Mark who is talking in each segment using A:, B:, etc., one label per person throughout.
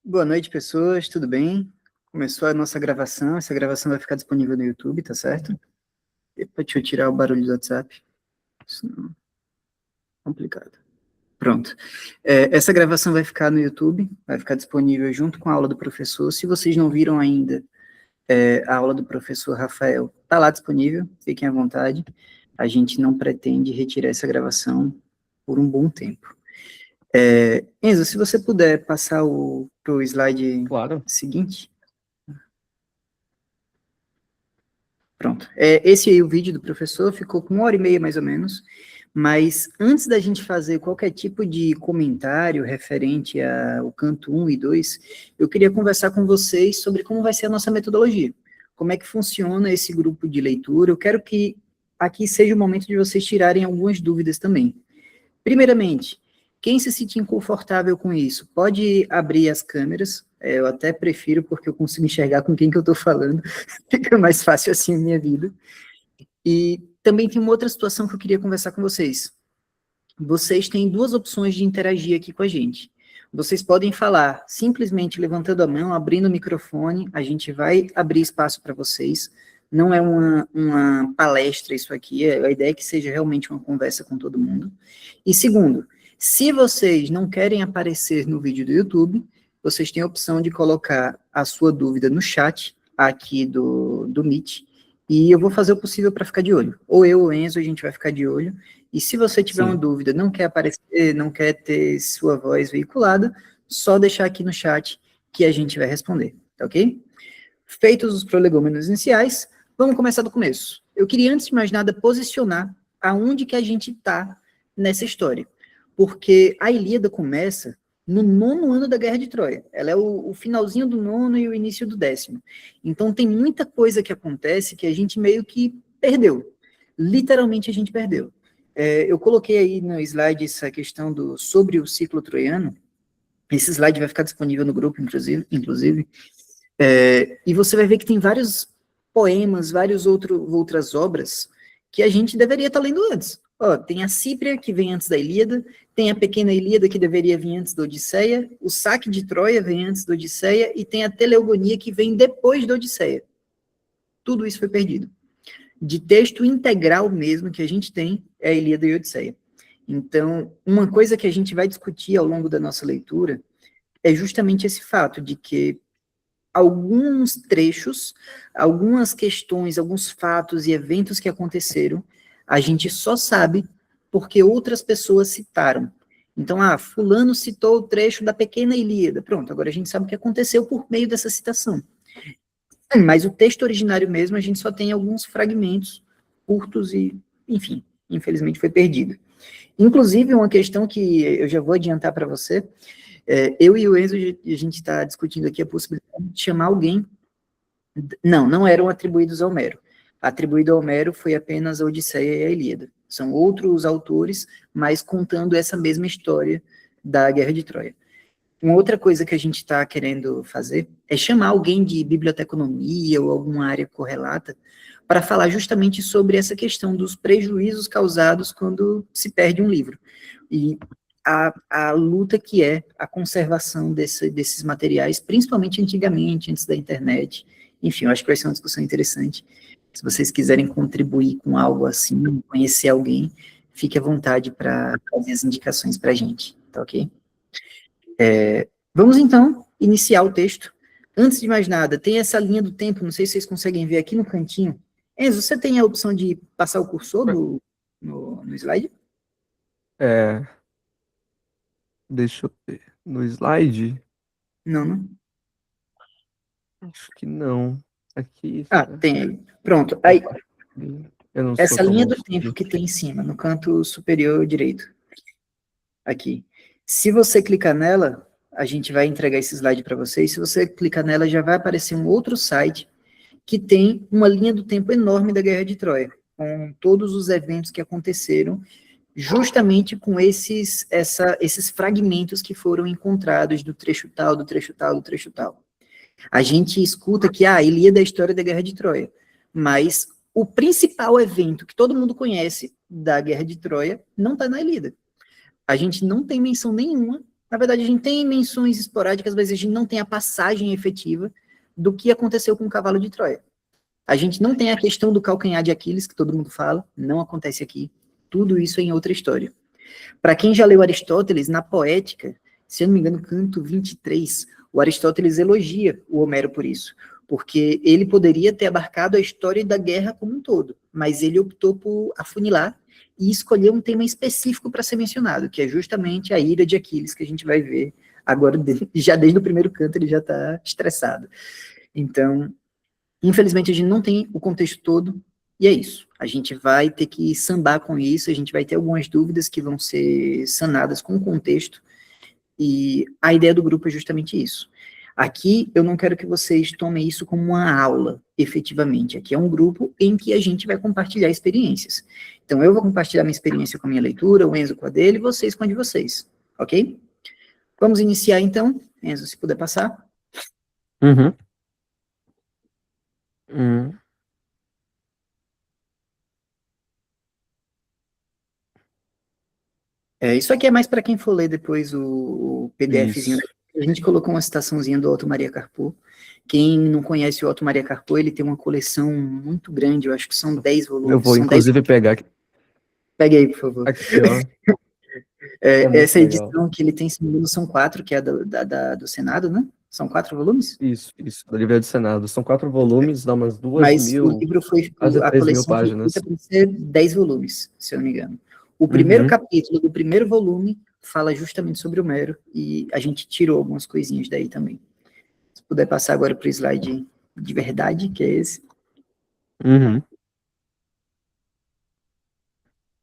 A: Boa noite, pessoas, tudo bem? Começou a nossa gravação, essa gravação vai ficar disponível no YouTube, tá certo? Epa, deixa eu tirar o barulho do WhatsApp, senão é complicado. Pronto. Essa gravação vai ficar no YouTube, vai ficar disponível junto com a aula do professor. Se vocês não viram ainda, a aula do professor Rafael está lá disponível, fiquem à vontade. A gente não pretende retirar essa gravação por um bom tempo. Enzo, se você puder passar pro slide
B: Claro.
A: seguinte. Pronto. Esse aí, o vídeo do professor, ficou com 1h30 mais ou menos, mas antes da gente fazer qualquer tipo de comentário referente ao canto 1 e 2, eu queria conversar com vocês sobre como vai ser a nossa metodologia, como é que funciona esse grupo de leitura. Eu quero que aqui seja o momento de vocês tirarem algumas dúvidas também. Primeiramente, quem se sentir confortável com isso, pode abrir as câmeras. Eu até prefiro, porque eu consigo enxergar com quem que eu estou falando, fica mais fácil assim a minha vida. E também tem uma outra situação que eu queria conversar com vocês. Vocês têm duas opções de interagir aqui com a gente. Vocês podem falar simplesmente levantando a mão, abrindo o microfone, a gente vai abrir espaço para vocês. Não é uma palestra isso aqui, a ideia é que seja realmente uma conversa com todo mundo. E segundo, se vocês não querem aparecer no vídeo do YouTube, vocês têm a opção de colocar a sua dúvida no chat aqui do Meet, e eu vou fazer o possível para ficar de olho. Ou eu ou o Enzo, a gente vai ficar de olho. E se você tiver uma dúvida, não quer aparecer, não quer ter sua voz veiculada, só deixar aqui no chat que a gente vai responder, tá ok? Feitos os prolegômenos iniciais, vamos começar do começo. Eu queria, antes de mais nada, posicionar aonde que a gente está nessa história. Porque a Ilíada começa no 9º ano da Guerra de Troia. Ela é o finalzinho do 9º e o início do 10º. Então tem muita coisa que acontece que a gente meio que perdeu. Literalmente a gente perdeu. Eu coloquei aí no slide essa questão sobre o ciclo troiano. Esse slide vai ficar disponível no grupo, inclusive. E você vai ver que tem vários poemas, outras obras que a gente deveria estar lendo antes. Tem a Cípria, que vem antes da Ilíada, tem a Pequena Ilíada, que deveria vir antes da Odisseia, o Saque de Troia vem antes da Odisseia, e tem a Teleogonia, que vem depois da Odisseia. Tudo isso foi perdido. De texto integral mesmo que a gente tem é a Ilíada e a Odisseia. Então, uma coisa que a gente vai discutir ao longo da nossa leitura é justamente esse fato de que alguns trechos, algumas questões, alguns fatos e eventos que aconteceram, a gente só sabe porque outras pessoas citaram. Então, fulano citou o trecho da Pequena Ilíada. Pronto, agora a gente sabe o que aconteceu por meio dessa citação. Mas o texto originário mesmo, a gente só tem alguns fragmentos curtos e, enfim, infelizmente foi perdido. Inclusive, uma questão que eu já vou adiantar para você, eu e o Enzo, a gente está discutindo aqui a possibilidade de chamar alguém. Não eram atribuídos a Homero. Atribuído a Homero foi apenas a Odisseia e a Ilíada. São outros autores, mas contando essa mesma história da Guerra de Troia. Uma outra coisa que a gente está querendo fazer é chamar alguém de biblioteconomia ou alguma área correlata para falar justamente sobre essa questão dos prejuízos causados quando se perde um livro. E a luta que é a conservação desses materiais, principalmente antigamente, antes da internet. Enfim, eu acho que vai ser uma discussão interessante. Se vocês quiserem contribuir com algo assim, conhecer alguém, fique à vontade para fazer as indicações para a gente, tá ok? Vamos então iniciar o texto. Antes de mais nada, tem essa linha do tempo, não sei se vocês conseguem ver aqui no cantinho. Enzo, você tem a opção de passar o cursor no slide?
B: Deixa eu ver. No slide?
A: Não, não?
B: Acho que não. Aqui.
A: Tem aí. Pronto. Aí,
B: Opa. Eu não sou
A: essa
B: tão
A: linha
B: bom.
A: do tempo que tem em cima, no canto superior direito. Aqui. Se você clicar nela, a gente vai entregar esse slide para vocês. Se você clicar nela, já vai aparecer um outro site que tem uma linha do tempo enorme da Guerra de Troia, com todos os eventos que aconteceram, justamente com esses fragmentos que foram encontrados do trecho tal, do trecho tal, do trecho tal. A gente escuta que a Ilíada é a história da Guerra de Troia, mas o principal evento que todo mundo conhece da Guerra de Troia não está na Ilíada. A gente não tem menção nenhuma Na verdade, a gente tem menções esporádicas, mas a gente não tem a passagem efetiva do que aconteceu com o cavalo de Troia. A gente não tem a questão do calcanhar de Aquiles, que todo mundo fala, não acontece aqui. Tudo isso é em outra história. Para quem já leu Aristóteles, na Poética, se eu não me engano, canto 23, o Aristóteles elogia o Homero por isso, porque ele poderia ter abarcado a história da guerra como um todo, mas ele optou por afunilar e escolher um tema específico para ser mencionado, que é justamente a ira de Aquiles, que a gente vai ver agora, já desde o primeiro canto ele já está estressado. Então, infelizmente, a gente não tem o contexto todo, e é isso. A gente vai ter que sambar com isso, a gente vai ter algumas dúvidas que vão ser sanadas com o contexto, e a ideia do grupo é justamente isso. Aqui, eu não quero que vocês tomem isso como uma aula, efetivamente. Aqui é um grupo em que a gente vai compartilhar experiências. Então, eu vou compartilhar minha experiência com a minha leitura, o Enzo com a dele, e vocês com a de vocês, ok? Vamos iniciar, então. Enzo, se puder passar.
B: Uhum. Hum,
A: Isso aqui é mais para quem for ler depois o PDFzinho.
B: isso.
A: A gente colocou uma citaçãozinha do Otto Maria Carpo. Quem não conhece o Otto Maria Carpo, ele tem uma coleção muito grande, eu acho que são 10
B: Eu
A: volumes.
B: vou,
A: São 10.
B: inclusive, pegar
A: Pegue aí, por favor.
B: aqui, ó. É muito
A: Essa
B: legal.
A: edição que ele tem, se não me engano, são 4, que é do Senado, né? São 4 volumes?
B: Isso, da Livraria do Senado. São 4 volumes, dá umas
A: Mas o
B: 2.000,
A: livro foi,
B: quase
A: a
B: 3.000
A: coleção foi feita
B: páginas.
A: para ser 10 volumes, se eu não me engano. O primeiro
B: Uhum.
A: capítulo do primeiro volume fala justamente sobre Homero, e a gente tirou algumas coisinhas daí também. Se puder passar agora para o slide de verdade, que é esse.
B: Uhum.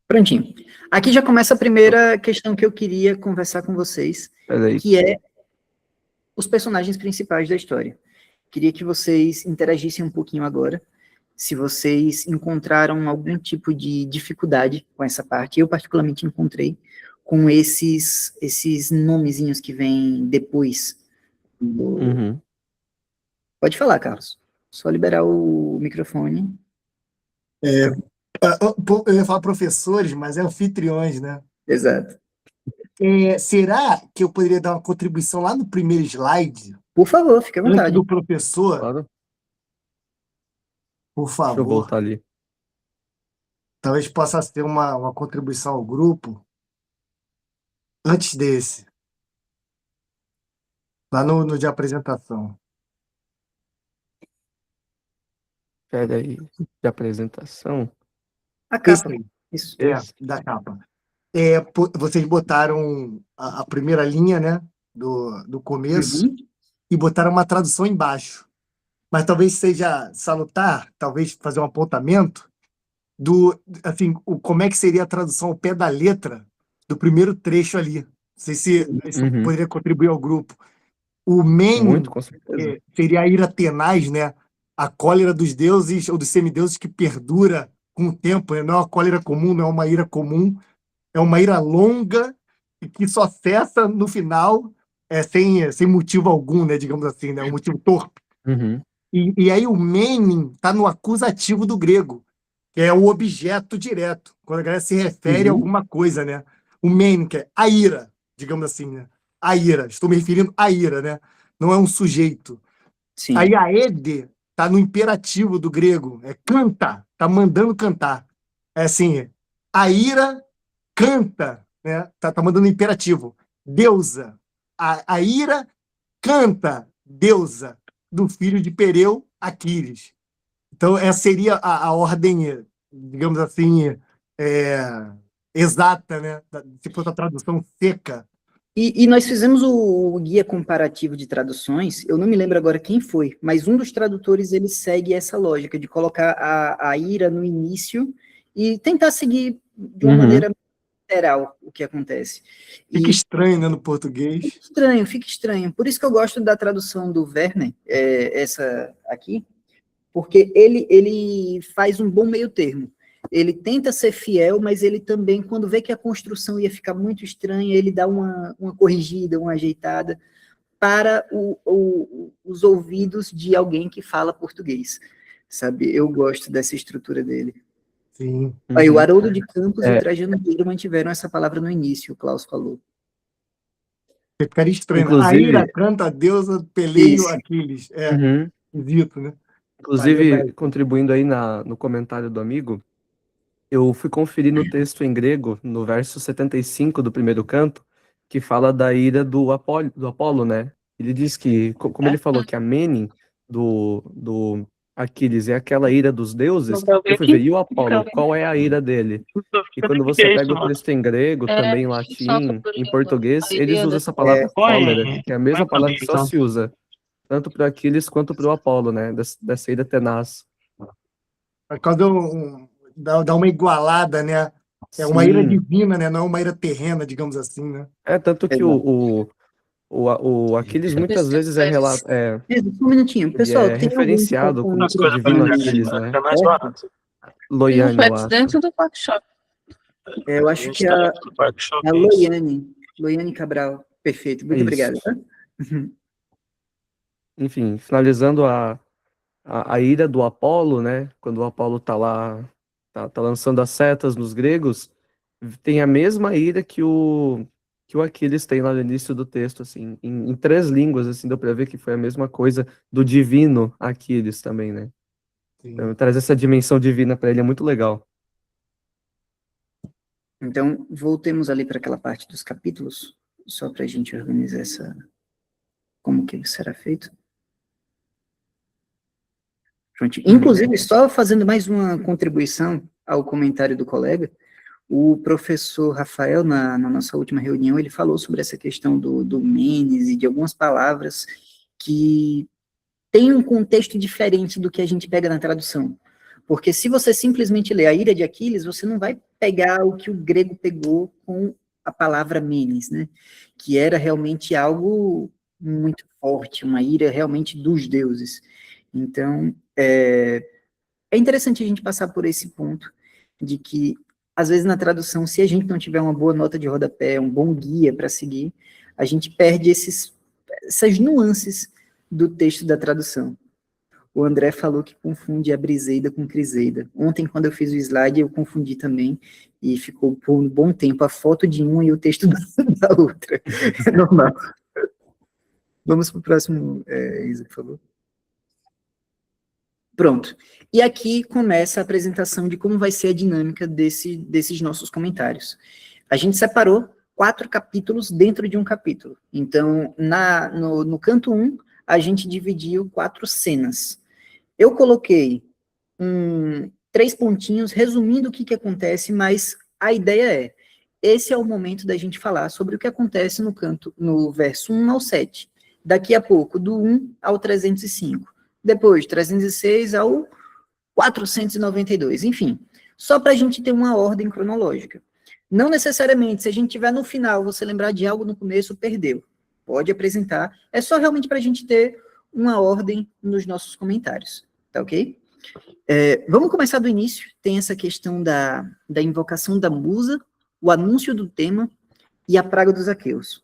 A: Prontinho. Aqui já começa a primeira questão que eu queria conversar com vocês,
B: Peraí.
A: que é os personagens principais da história. Queria que vocês interagissem um pouquinho agora, se vocês encontraram algum tipo de dificuldade com essa parte. Eu particularmente encontrei com esses nomezinhos que vêm depois do...
B: Uhum.
A: Pode falar, Carlos. Só liberar o microfone.
C: Eu ia falar professores, mas é anfitriões, né?
A: Exato.
C: Será que eu poderia dar uma contribuição lá no primeiro slide,
A: Por favor, fique à
C: antes
A: vontade.
C: do professor?
B: Claro.
C: Por
B: Deixa eu
C: favor.
B: voltar ali.
C: Talvez possa ter uma contribuição ao grupo antes desse, lá no de apresentação.
B: Peraí. De apresentação.
A: A
C: Esse
A: capa.
C: aí,
A: Isso.
C: da capa. Vocês botaram a primeira linha, né, do começo,
A: Uhum.
C: e botaram uma tradução embaixo. Mas talvez seja salutar, talvez fazer um apontamento assim, como é que seria a tradução ao pé da letra do primeiro trecho ali. Não sei se isso
B: Uhum.
C: poderia contribuir ao grupo. O
B: Muito,
C: main
B: com certeza.
C: seria a ira tenaz, né? A cólera dos deuses ou dos semideuses que perdura com o tempo, né? Não é uma cólera comum, não é uma ira comum, é uma ira longa e que só cessa no final, sem motivo algum, né? Digamos assim, né? Um motivo torpe.
B: Uhum.
C: E aí o meaning está no acusativo do grego, que é o objeto direto, quando a galera se refere a
A: Uhum.
C: alguma coisa, né? O meaning, que é a ira, digamos assim, né? A ira, estou me referindo à ira, né? Não é um sujeito.
A: Sim.
C: Aí a ede está no imperativo do grego, é canta, está mandando cantar. É assim, a ira canta, né? Tá mandando imperativo. Deusa. A ira canta, deusa, do filho de Pereu, Aquiles. Então, essa seria a ordem, digamos assim, exata, né? Se fosse a tradução seca.
A: E nós fizemos o guia comparativo de traduções, eu não me lembro agora quem foi, mas um dos tradutores, ele segue essa lógica de colocar a ira no início e tentar seguir de uma
B: Uhum.
A: maneira literal o que acontece.
C: Fica
A: E
C: estranho, né, no português.
A: fica estranho. Por isso que eu gosto da tradução do Werner, essa aqui, porque ele faz um bom meio termo. Ele tenta ser fiel, mas ele também, quando vê que a construção ia ficar muito estranha, ele dá uma corrigida, uma ajeitada para os ouvidos de alguém que fala português, sabe? Eu gosto dessa estrutura dele.
C: Sim.
A: Aí, o
B: Uhum.
A: Haroldo de Campos e o
B: É,
A: Trajano Vieira mantiveram essa palavra no início, o Klaus falou.
C: Ficaria estranho, né? A
B: Inclusive,
C: Ira canta a deusa, Peleio,
A: Isso.
C: Aquiles. É,
B: uhum,
C: esquisito, né? Valeu,
B: inclusive,
C: mestre.
B: contribuindo aí no comentário do amigo, eu fui conferir no texto em grego, no verso 75 do primeiro canto, que fala da ira do Apolo, né? Ele diz que, como ele falou que a Mene do Aquiles é aquela ira dos deuses, eu fui ver, e o Apolo, qual é a ira dele? E quando você pega o texto em grego, também em latim, em português, eles usam essa palavra cólera, que é a mesma palavra que só se usa, tanto para Aquiles quanto para o Apolo, né? Dessa ira tenaz.
C: Quando dá uma igualada, né? É uma ira
B: Sim,
C: divina, né? Não é uma ira terrena, digamos assim, né?
B: é tanto que
A: Exato.
B: o Aquiles muitas vezes
A: Mesmo, só um minutinho.
B: ele
A: Pessoal,
B: é
A: tem alguém que está
B: referenciado
A: com o
B: como o divino
A: microfone
B: Aquiles, né?
A: aberto?
B: Loiane, eu acho.
A: Eu acho que é a Loiane. Loiane Cabral. Perfeito.
B: É
A: Muito
B: isso.
A: obrigado. Tá? Uhum.
B: Enfim, finalizando a ira do Apolo, né? Quando o Apolo tá lá, tá lançando as setas nos gregos, tem a mesma ira que o Aquiles tem lá no início do texto, assim, em três línguas, assim, deu pra ver que foi a mesma coisa do divino Aquiles também, né?
C: Sim.
B: Então, traz essa dimensão divina pra ele, é muito legal.
A: Então, voltemos ali para aquela parte dos capítulos, só para a gente organizar como que será feito. Pronto. Inclusive, só fazendo mais uma contribuição ao comentário do colega, o professor Rafael, na nossa última reunião, ele falou sobre essa questão do Menes e de algumas palavras que tem um contexto diferente do que a gente pega na tradução. Porque se você simplesmente ler a ira de Aquiles, você não vai pegar o que o grego pegou com a palavra Menes, né? Que era realmente algo muito forte, uma ira realmente dos deuses. Então, é interessante a gente passar por esse ponto de que, às vezes, na tradução, se a gente não tiver uma boa nota de rodapé, um bom guia para seguir, a gente perde essas nuances do texto da tradução. O André falou que confunde a Briseida com Criseida. Ontem, quando eu fiz o slide, eu confundi também, e ficou por um bom tempo a foto de uma e o texto da outra. É normal. Vamos para o próximo, Isa, por favor. Pronto. E aqui começa a apresentação de como vai ser a dinâmica desses nossos comentários. A gente separou 4 capítulos dentro de um capítulo. Então, no canto 1, a gente dividiu 4 cenas. Eu coloquei 3 pontinhos resumindo o que acontece, mas a ideia esse é o momento da gente falar sobre o que acontece no verso 1 ao 7. Daqui a pouco, do 1 ao 305. Depois, 306 ao 492. Enfim, só para a gente ter uma ordem cronológica. Não necessariamente, se a gente tiver no final, você lembrar de algo no começo, perdeu. Pode apresentar. É só realmente para a gente ter uma ordem nos nossos comentários. Tá ok? Vamos começar do início. Tem essa questão da invocação da musa, o anúncio do tema e a praga dos aqueus.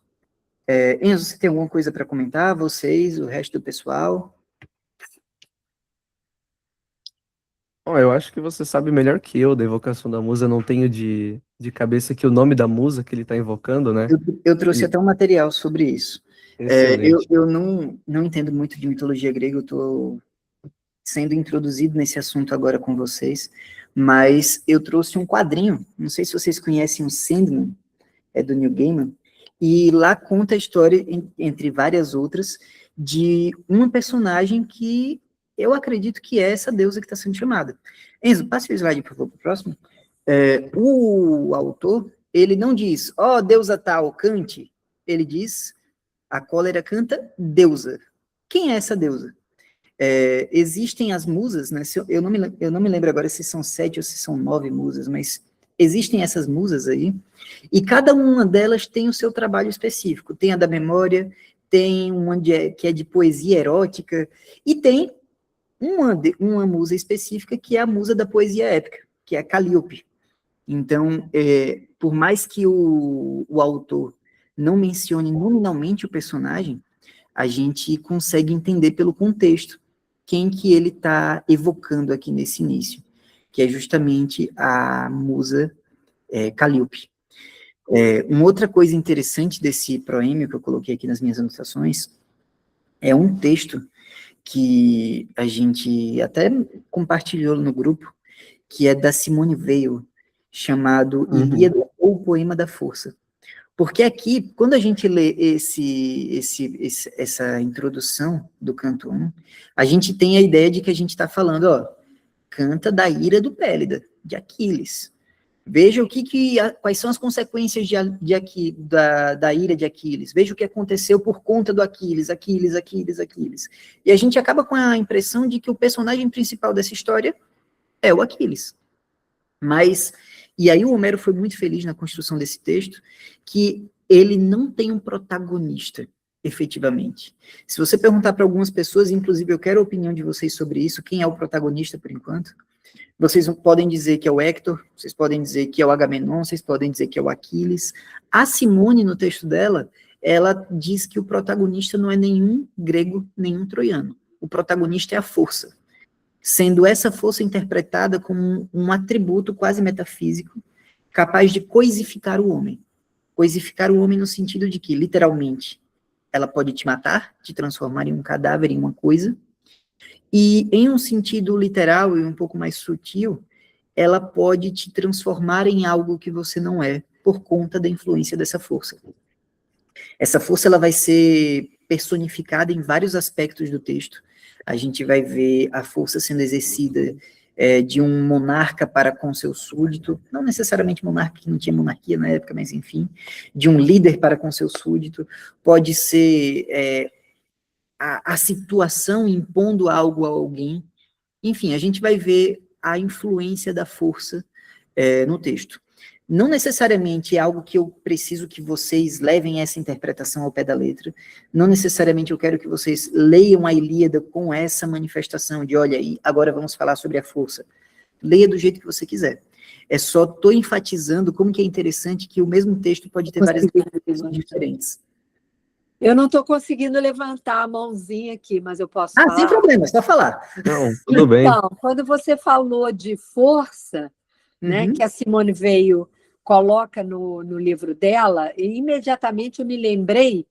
A: Enzo, você tem alguma coisa para comentar? Vocês, o resto do pessoal?
B: Bom, eu acho que você sabe melhor que eu da invocação da musa, eu não tenho de cabeça aqui o nome da musa que ele tá invocando, né?
A: Eu trouxe
B: E-
A: até um material sobre isso.
B: Excelente.
A: Eu não entendo muito de mitologia grega, eu estou sendo introduzido nesse assunto agora com vocês, mas eu trouxe um quadrinho, não sei se vocês conhecem o Sandman, é do Neil Gaiman, e lá conta a história, entre várias outras, de uma personagem que eu acredito que é essa deusa que está sendo chamada. Enzo, passe o slide, por favor, para o próximo. O autor, ele não diz, ó, deusa tal, cante. Ele diz, a cólera canta deusa. Quem é essa deusa? Existem as musas, né? Eu não me lembro agora se são 7 ou se são 9 musas, mas existem essas musas aí, e cada uma delas tem o seu trabalho específico. Tem a da memória, tem uma que é de poesia erótica, e tem uma musa específica que é a musa da poesia épica, que é a Calíope. Então, por mais que o autor não mencione nominalmente o personagem, a gente consegue entender pelo contexto quem que ele está evocando aqui nesse início, que é justamente a musa Calíope. Uma outra coisa interessante desse proêmio que eu coloquei aqui nas minhas anotações é um texto que a gente até compartilhou no grupo, que é da Simone Weil, chamado Ilíada ou Poema da Força. Porque aqui, quando a gente lê essa introdução do canto 1, a gente tem a ideia de que a gente está falando, ó, canta da ira do Pélida, de Aquiles. Veja quais são as consequências da ira de Aquiles. Veja o que aconteceu por conta do Aquiles. E a gente acaba com a impressão de que o personagem principal dessa história é o Aquiles. E aí o Homero foi muito feliz na construção desse texto, que ele não tem um protagonista, efetivamente. Se você perguntar para algumas pessoas, inclusive eu quero a opinião de vocês sobre isso, quem é o protagonista por enquanto? Vocês podem dizer que é o Héctor, vocês podem dizer que é o Agamenon, vocês podem dizer que é o Aquiles. A Simone, no texto dela, ela diz que o protagonista não é nenhum grego, nenhum troiano. O protagonista é a força, sendo essa força interpretada como um atributo quase metafísico, capaz de coisificar o homem. Coisificar o homem no sentido de que, literalmente, ela pode te matar, te transformar em um cadáver, em uma coisa, e em um sentido literal e um pouco mais sutil, ela pode te transformar em algo que você não é, por conta da influência dessa força. Essa força ela vai ser personificada em vários aspectos do texto. A gente vai ver a força sendo exercida de um monarca para com seu súdito, não necessariamente monarca, que não tinha monarquia na época, mas enfim, de um líder para com seu súdito, pode ser a situação impondo algo a alguém. Enfim, a gente vai ver a influência da força no texto. Não necessariamente é algo que eu preciso que vocês levem essa interpretação ao pé da letra, não necessariamente eu quero que vocês leiam a Ilíada com essa manifestação de, olha aí, agora vamos falar sobre a força. Leia do jeito que você quiser. Só estou enfatizando como que é interessante que o mesmo texto pode ter várias interpretações diferentes.
D: Eu não estou conseguindo levantar a mãozinha aqui, mas eu posso falar?
A: Sem problema, é só falar.
B: Não, tudo bem.
D: Então, quando você falou de força, né, que a Simone Weil coloca no livro dela, e imediatamente eu me lembrei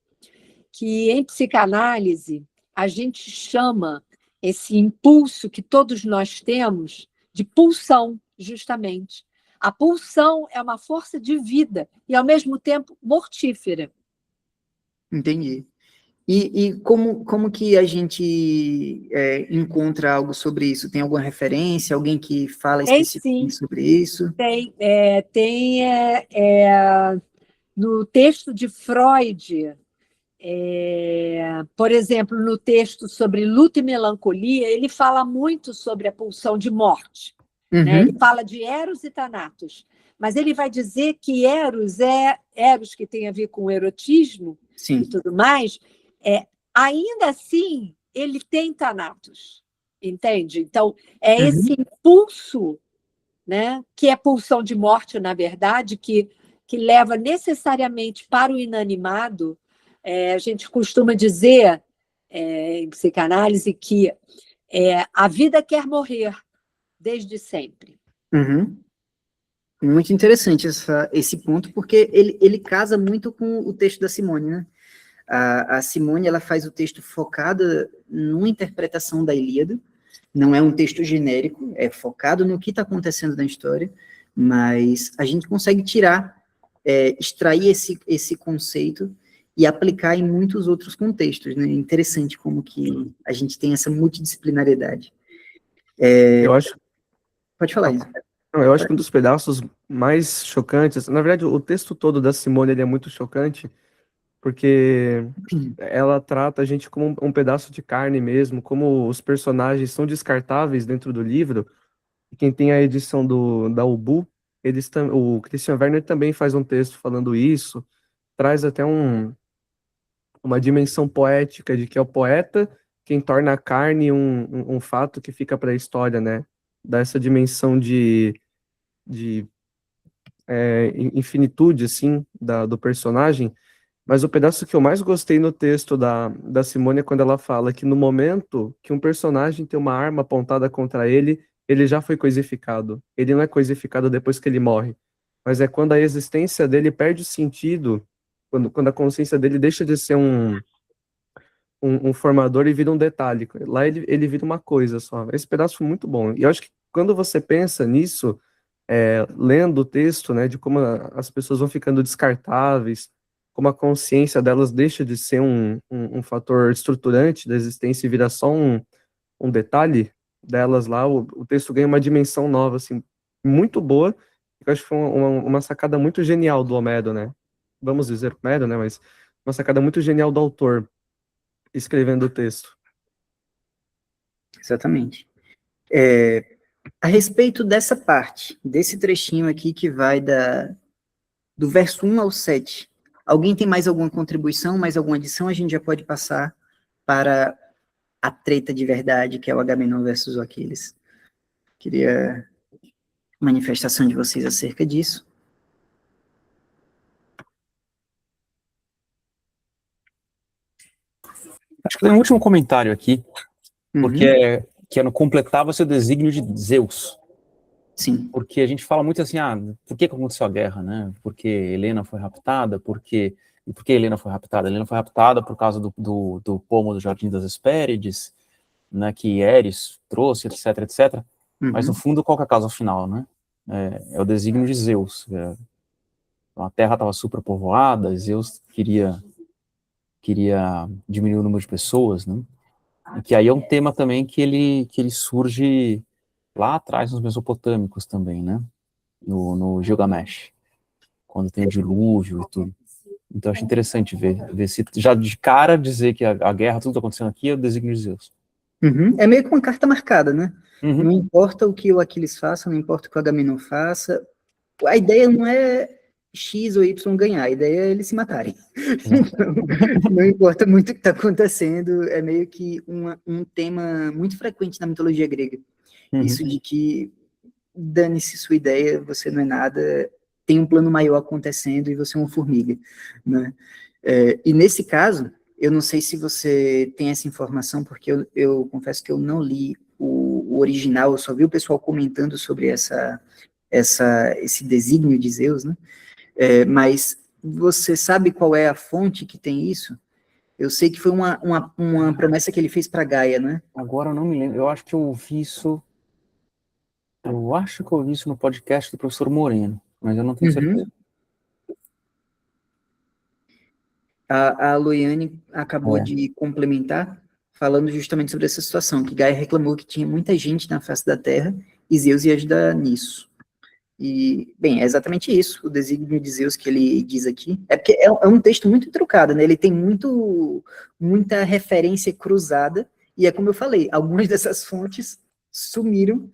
D: que em psicanálise a gente chama esse impulso que todos nós temos de pulsão, justamente. A pulsão é uma força de vida e, ao mesmo tempo, mortífera.
A: Entendi. E como que a gente encontra algo sobre isso? Tem alguma referência? Alguém que fala especificamente sobre isso?
D: Tem no texto de Freud, por exemplo, no texto sobre luto e melancolia, ele fala muito sobre a pulsão de morte. Né? Ele fala de Eros e Thanatos, mas ele vai dizer que Eros Eros que tem a ver com o erotismo. Sim. E tudo mais, ainda assim, ele tem Thanatos, entende? Então, esse impulso, né, que é pulsão de morte, na verdade, que leva necessariamente para o inanimado. A gente costuma dizer, em psicanálise, que a vida quer morrer desde sempre.
A: Muito interessante esse ponto, porque ele casa muito com o texto da Simone, né? A Simone, ela faz o texto focada numa interpretação da Ilíada, não é um texto genérico, é focado no que está acontecendo na história, mas a gente consegue extrair esse conceito e aplicar em muitos outros contextos, né? É interessante como que a gente tem essa multidisciplinariedade.
B: Eu acho...
A: Pode falar, Isa.
B: Eu acho que um dos pedaços mais chocantes, na verdade, o texto todo da Simone ele é muito chocante, porque ela trata a gente como um pedaço de carne mesmo, como os personagens são descartáveis dentro do livro. E quem tem a edição da Ubu, o Christian Werner também faz um texto falando isso, traz até uma dimensão poética de que é o poeta quem torna a carne um fato que fica para a história, né? Dá essa dimensão de infinitude, assim, do personagem. Mas o pedaço que eu mais gostei no texto da Simone é quando ela fala que no momento que um personagem tem uma arma apontada contra ele, ele já foi coisificado. Ele não é coisificado depois que ele morre. mas é quando a existência dele perde sentido, quando a consciência dele deixa de ser um formador e vira um detalhe. Lá ele vira uma coisa só. Esse pedaço foi muito bom. E eu acho que quando você pensa nisso, lendo o texto, né, de como as pessoas vão ficando descartáveis, como a consciência delas deixa de ser um fator estruturante da existência e vira só um detalhe delas lá, o texto ganha uma dimensão nova, assim, muito boa. Eu acho que foi uma sacada muito genial do Homero, né? Vamos dizer Homero, né? Mas uma sacada muito genial do autor escrevendo o texto.
A: Exatamente. A respeito dessa parte, desse trechinho aqui que vai do verso 1 ao 7, alguém tem mais alguma contribuição, mais alguma adição? A gente já pode passar para a treta de verdade, que é o Agamenon versus o Aquiles. Queria manifestação de vocês acerca disso.
E: Acho que tem um último comentário aqui, porque
A: Uhum.
E: que é no completava seu desígnio de Zeus.
A: Sim.
E: Porque a gente fala muito assim, por que aconteceu a guerra, né? Porque Helena foi raptada, E por que Helena foi raptada? Helena foi raptada por causa do pomo do Jardim das Hespérides, né, que Eris trouxe, etc, etc. Mas, no fundo, qual que é a causa final, né? É o desígnio de Zeus. A Terra estava superpovoada, Zeus queria diminuir o número de pessoas, né? E que aí é um tema também que ele surge lá atrás nos mesopotâmicos também, né? No Gilgamesh, quando tem o dilúvio e tudo. Então acho interessante ver se já de cara dizer que a guerra, tudo que está acontecendo aqui é o desígnio de Zeus.
A: Uhum. É meio que uma carta marcada, né?
E: Uhum.
A: Não importa o que o Aquiles faça, não importa o que o Agamenon faça, a ideia não é X ou Y ganhar, a ideia é eles se matarem. Então, não importa muito o que está acontecendo, é meio que um tema muito frequente na mitologia grega. Isso de que dane-se sua ideia, você não é nada, tem um plano maior acontecendo e você é uma formiga, né? E nesse caso, eu não sei se você tem essa informação, porque eu confesso que eu não li o original, eu só vi o pessoal comentando sobre esse desígnio de Zeus, né? Mas você sabe qual é a fonte que tem isso? Eu sei que foi uma promessa que ele fez para Gaia, né?
E: Agora eu não me lembro, eu acho que eu ouvi isso no podcast do professor Moreno, mas eu não tenho certeza.
A: A Loiane acabou de complementar, falando justamente sobre essa situação, que Gaia reclamou que tinha muita gente na face da Terra, e Zeus ia ajudar nisso. E, bem, é exatamente isso, o desígnio de Zeus que ele diz aqui. É porque é um texto muito trucado, né? Ele tem muita referência cruzada, e é como eu falei, algumas dessas fontes sumiram,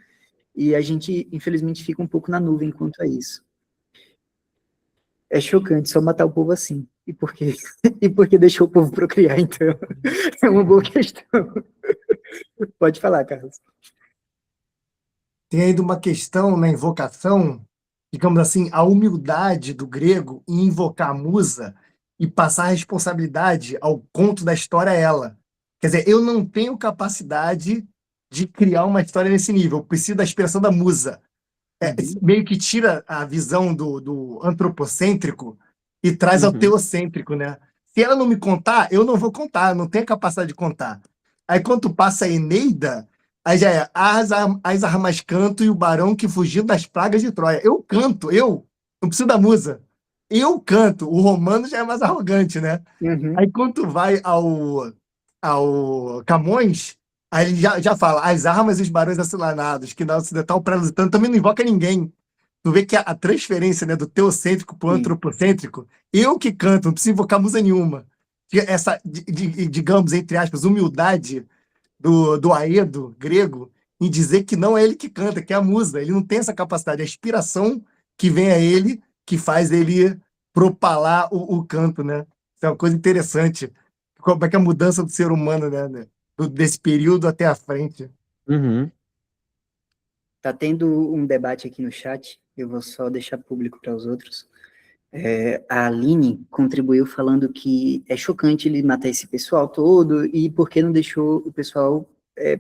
A: e a gente, infelizmente, fica um pouco na nuvem quanto a isso. É chocante só matar o povo assim. E por quê? E por que deixou o povo procriar, então? É uma boa questão. Pode falar, Carlos.
C: Tem ainda uma questão na invocação, digamos assim, a humildade do grego em invocar a musa e passar a responsabilidade ao conto da história a ela. Quer dizer, eu não tenho capacidade de criar uma história nesse nível, eu preciso da inspiração da musa. Meio que tira a visão do antropocêntrico e traz ao teocêntrico, né? Se ela não me contar, eu não vou contar, eu não tenho a capacidade de contar. Aí quando passa a Eneida, aí já é as armas canto e o barão que fugiu das pragas de Troia. Eu canto, não preciso da musa. Eu canto, o romano já é mais arrogante, né? Aí quando tu vai ao Camões, aí ele já fala, as armas e os barões acelanados, que na ocidental pré-lusitano também não invoca ninguém. Tu vê que a transferência, né, do teocêntrico para o antropocêntrico, eu que canto, não preciso invocar musa nenhuma. Essa, digamos, entre aspas, humildade do Aedo grego em dizer que não é ele que canta, que é a musa. Ele não tem essa capacidade. A inspiração que vem a ele, que faz ele propalar o canto, né? Isso é uma coisa interessante. Como é que é a mudança do ser humano, né? Desse período até a frente.
A: Tá tendo um debate aqui no chat, eu vou só deixar público para os outros. A Aline contribuiu falando que é chocante ele matar esse pessoal todo e por que não deixou o pessoal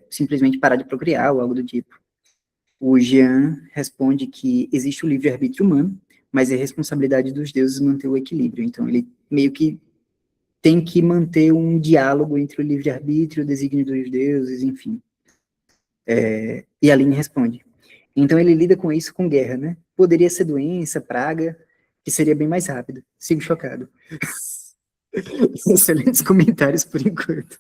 A: simplesmente parar de procriar ou algo do tipo. O Jean responde que existe o livre-arbítrio humano, mas é responsabilidade dos deuses manter o equilíbrio. Então, ele meio que tem que manter um diálogo entre o livre-arbítrio, o desígnio dos deuses, enfim. E a Aline responde. Então, ele lida com isso com guerra, né? Poderia ser doença, praga, que seria bem mais rápido. Sigo chocado. Excelentes comentários por enquanto.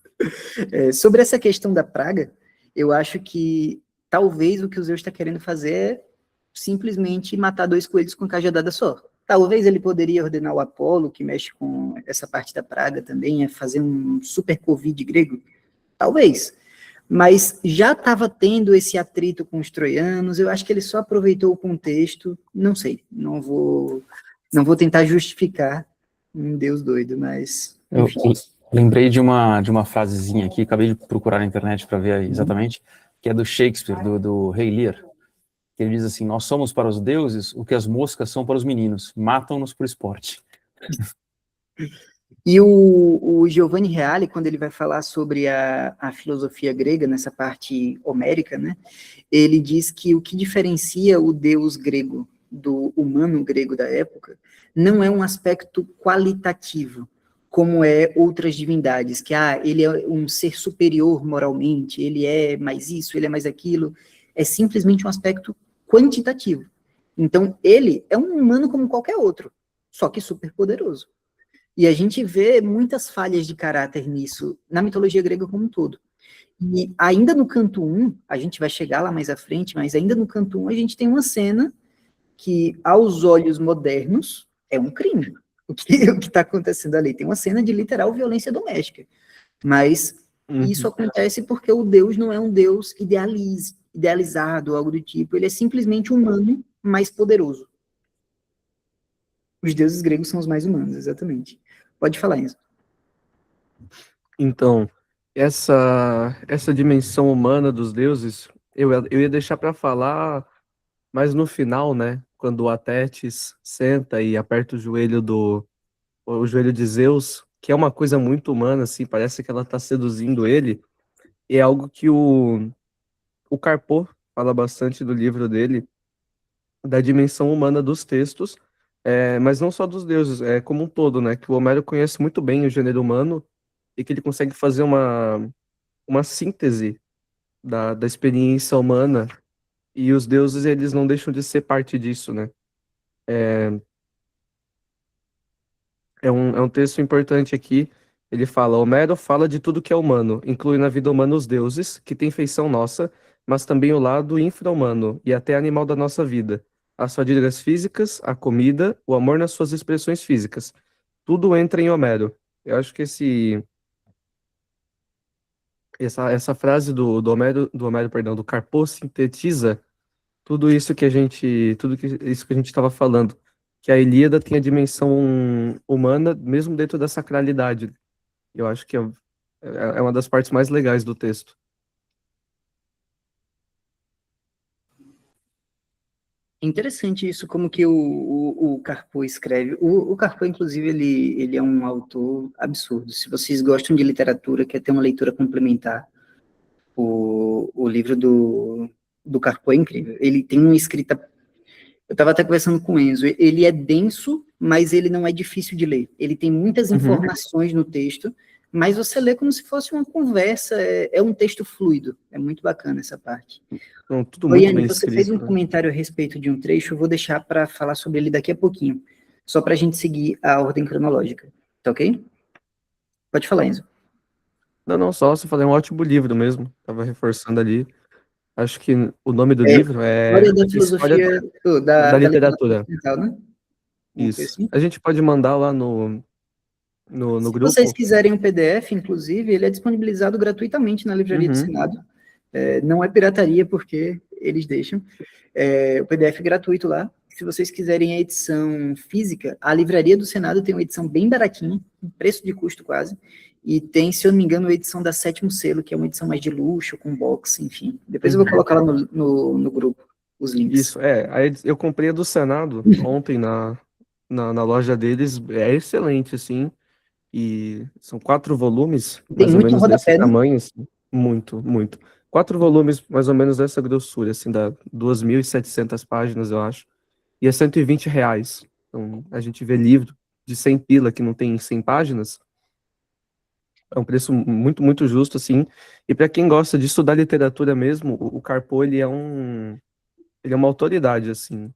A: Sobre essa questão da praga, eu acho que talvez o que o Zeus está querendo fazer é simplesmente matar 2 coelhos com cajadada só. Talvez ele poderia ordenar o Apolo, que mexe com essa parte da praga também, fazer um super Covid grego. Talvez. Mas já estava tendo esse atrito com os troianos, eu acho que ele só aproveitou o contexto, não sei, não vou tentar justificar um Deus doido, mas...
E: Eu
A: enfim.
E: lembrei de uma frasezinha aqui, acabei de procurar na internet para ver exatamente, que é do Shakespeare, do Rei Lear, que ele diz assim: nós somos para os deuses o que as moscas são para os meninos, matam-nos por esporte.
A: E o Giovanni Reale, quando ele vai falar sobre a filosofia grega, nessa parte homérica, né, ele diz que o que diferencia o deus grego do humano grego da época não é um aspecto qualitativo, como é outras divindades, que ele é um ser superior moralmente, ele é mais isso, ele é mais aquilo, é simplesmente um aspecto quantitativo. Então, ele é um humano como qualquer outro, só que super poderoso. E a gente vê muitas falhas de caráter nisso, na mitologia grega como um todo. E ainda no canto 1, a gente vai chegar lá mais à frente, mas ainda no canto 1 a gente tem uma cena que, aos olhos modernos, é um crime. O que está acontecendo ali? Tem uma cena de literal violência doméstica. Mas isso acontece porque o Deus não é um Deus idealizado, algo do tipo. Ele é simplesmente humano, mais poderoso. Os deuses gregos são os mais humanos, exatamente. Pode falar, Enzo.
B: Então, essa dimensão humana dos deuses, eu ia deixar para falar mais no final, né? Quando o Atetes senta e aperta o joelho de Zeus, que é uma coisa muito humana, assim, parece que ela está seduzindo ele. E é algo que o Carpo fala bastante do livro dele, da dimensão humana dos textos, mas não só dos deuses, como um todo, né? Que o Homero conhece muito bem o gênero humano e que ele consegue fazer uma síntese da experiência humana, e os deuses, eles não deixam de ser parte disso, né? É um texto importante aqui. Ele fala: Homero fala de tudo que é humano, inclui na vida humana os deuses, que têm feição nossa, mas também o lado infra-humano e até animal da nossa vida. As fadigas físicas, a comida, o amor nas suas expressões físicas. Tudo entra em Homero. Eu acho que essa frase do Homero, perdão, do Carpo sintetiza isso que a gente estava falando, que a Ilíada tem a dimensão humana mesmo dentro da sacralidade. Eu acho que é uma das partes mais legais do texto.
A: Interessante isso, como que o Carpo escreve. O Carpo, inclusive, ele é um autor absurdo. Se vocês gostam de literatura, quer ter uma leitura complementar, o livro do Carpo é incrível. Ele tem uma escrita... Eu estava até conversando com o Enzo. Ele é denso, mas ele não é difícil de ler. Ele tem muitas informações no texto, mas você lê como se fosse uma conversa. É um texto fluido. É muito bacana essa parte.
B: Então, tudo muito
A: Anne,
B: bem
A: você
B: escrito,
A: fez um
B: né?
A: comentário a respeito de um trecho, eu vou deixar para falar sobre ele daqui a pouquinho, só para a gente seguir a ordem cronológica, tá ok? Pode falar, Enzo.
B: Não, só você falou, é um ótimo livro mesmo. Tava reforçando ali. Acho que o nome do livro é
A: História da
B: História
A: filosofia,
B: da
A: da literatura
B: Literatura.
A: ocidental, né? Uma coisa
B: Isso.
A: assim.
B: A gente pode mandar lá no
A: Se vocês
B: grupo.
A: quiserem o PDF, inclusive, ele é disponibilizado gratuitamente na Livraria do Senado. Não é pirataria, porque eles deixam. O PDF é gratuito lá. Se vocês quiserem a edição física, a Livraria do Senado tem uma edição bem baratinha, um preço de custo quase, e tem, se eu não me engano, a edição da Sétimo Selo, que é uma edição mais de luxo, com box, enfim. Depois eu vou colocar lá no grupo os links.
B: Isso, eu comprei a do Senado ontem na loja deles, é excelente, assim, e são 4 volumes,
A: Tem
B: mais ou
A: muito
B: menos desse
A: rodapé, né?
B: tamanho, assim, muito, muito. 4 volumes, mais ou menos dessa grossura, assim, dá 2.700 páginas, eu acho, e é R$ 120. Então, a gente vê livro de 100 pila que não tem 100 páginas, é um preço muito, muito justo, assim. E para quem gosta de estudar literatura mesmo, o Carpo, ele é uma autoridade, assim.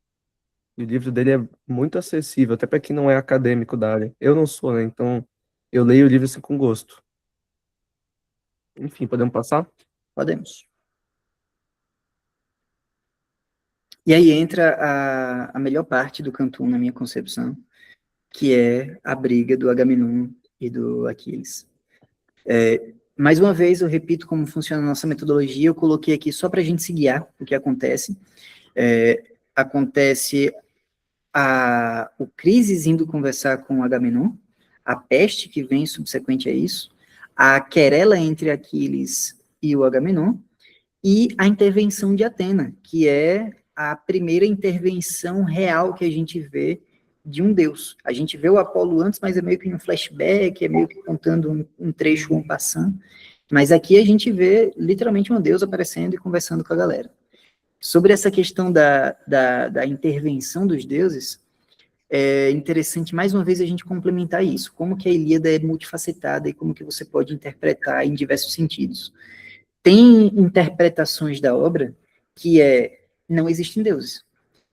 B: E o livro dele é muito acessível, até para quem não é acadêmico da área. Eu não sou, né? Então, eu leio o livro assim com gosto. Enfim, podemos passar?
A: Podemos. E aí entra a melhor parte do Canto 1, na minha concepção, que é a briga do Agamenon e do Aquiles. Mais uma vez, eu repito como funciona a nossa metodologia, eu coloquei aqui só para a gente se guiar o que acontece. Acontece o Crises indo conversar com o Agamenon, a peste que vem subsequente a isso, a querela entre Aquiles e o Agamenon, e a intervenção de Atena, que é a primeira intervenção real que a gente vê de um deus. A gente vê o Apolo antes, mas é meio que um flashback, é meio que contando um trecho, um passando, mas aqui a gente vê literalmente uma deusa aparecendo e conversando com a galera. Sobre essa questão da intervenção dos deuses, é interessante, mais uma vez, a gente complementar isso, como que a Ilíada é multifacetada e como que você pode interpretar em diversos sentidos. Tem interpretações da obra que não existem deuses.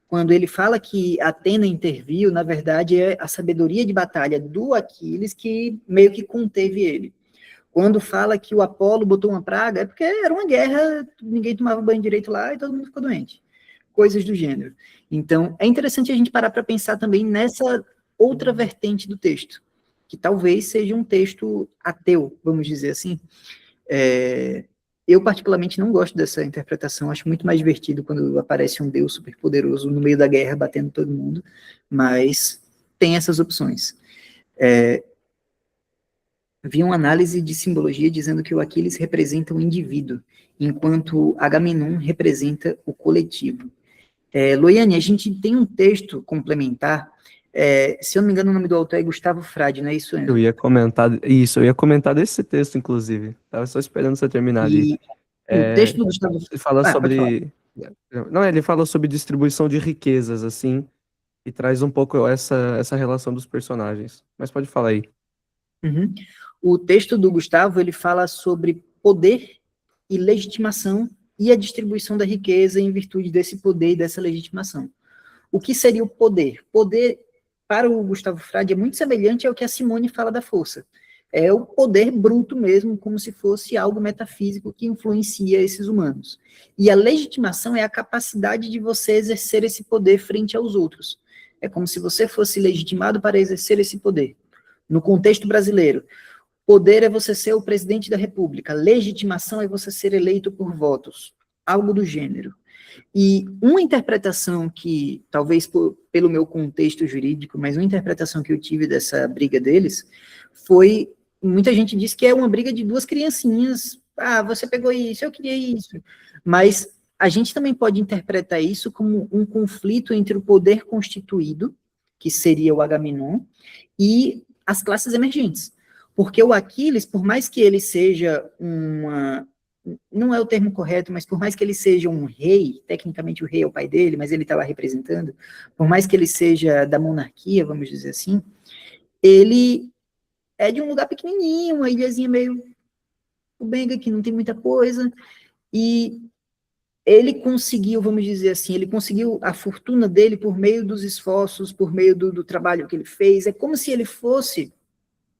A: Quando ele fala que Atena interviu, na verdade é a sabedoria de batalha do Aquiles que meio que conteve ele. Quando fala que o Apolo botou uma praga, é porque era uma guerra, ninguém tomava banho direito lá e todo mundo ficou doente. Coisas do gênero. Então, é interessante a gente parar para pensar também nessa outra vertente do texto, que talvez seja um texto ateu, vamos dizer assim. Eu, particularmente, não gosto dessa interpretação, acho muito mais divertido quando aparece um deus superpoderoso no meio da guerra, batendo todo mundo, mas tem essas opções. Vi uma análise de simbologia dizendo que o Aquiles representa o indivíduo, enquanto Agamenon representa o coletivo. Loiane, a gente tem um texto complementar, se eu não me engano o nome do autor é Gustavo Frade, não é isso, Enzo?
B: Eu ia comentar desse texto, inclusive. Tava só esperando você terminar ali.
A: E o texto do Gustavo...
B: Ele fala
A: pode falar.
B: sobre... Não, ele fala sobre distribuição de riquezas, assim, e traz um pouco essa relação dos personagens. Mas pode falar aí.
A: Uhum. O texto do Gustavo, ele fala sobre poder e legitimação e a distribuição da riqueza em virtude desse poder e dessa legitimação. O que seria o poder? Poder, para o Gustavo Frade, é muito semelhante ao que a Simone fala da força. É o poder bruto mesmo, como se fosse algo metafísico que influencia esses humanos. E a legitimação é a capacidade de você exercer esse poder frente aos outros. É como se você fosse legitimado para exercer esse poder. No contexto brasileiro, poder é você ser o presidente da República, legitimação é você ser eleito por votos, algo do gênero. E uma interpretação que, talvez pelo meu contexto jurídico, mas uma interpretação que eu tive dessa briga deles, foi, muita gente diz que é uma briga de duas criancinhas, você pegou isso, eu queria isso, mas a gente também pode interpretar isso como um conflito entre o poder constituído, que seria o Agamenon, e as classes emergentes. Porque o Aquiles, por mais que ele seja não é o termo correto, mas por mais que ele seja um rei, tecnicamente o rei é o pai dele, mas ele está lá representando, por mais que ele seja da monarquia, vamos dizer assim, ele é de um lugar pequenininho, uma ilhazinha meio benga, que não tem muita coisa, e ele conseguiu, vamos dizer assim, ele conseguiu a fortuna dele por meio dos esforços, por meio do trabalho que ele fez, é como se ele fosse,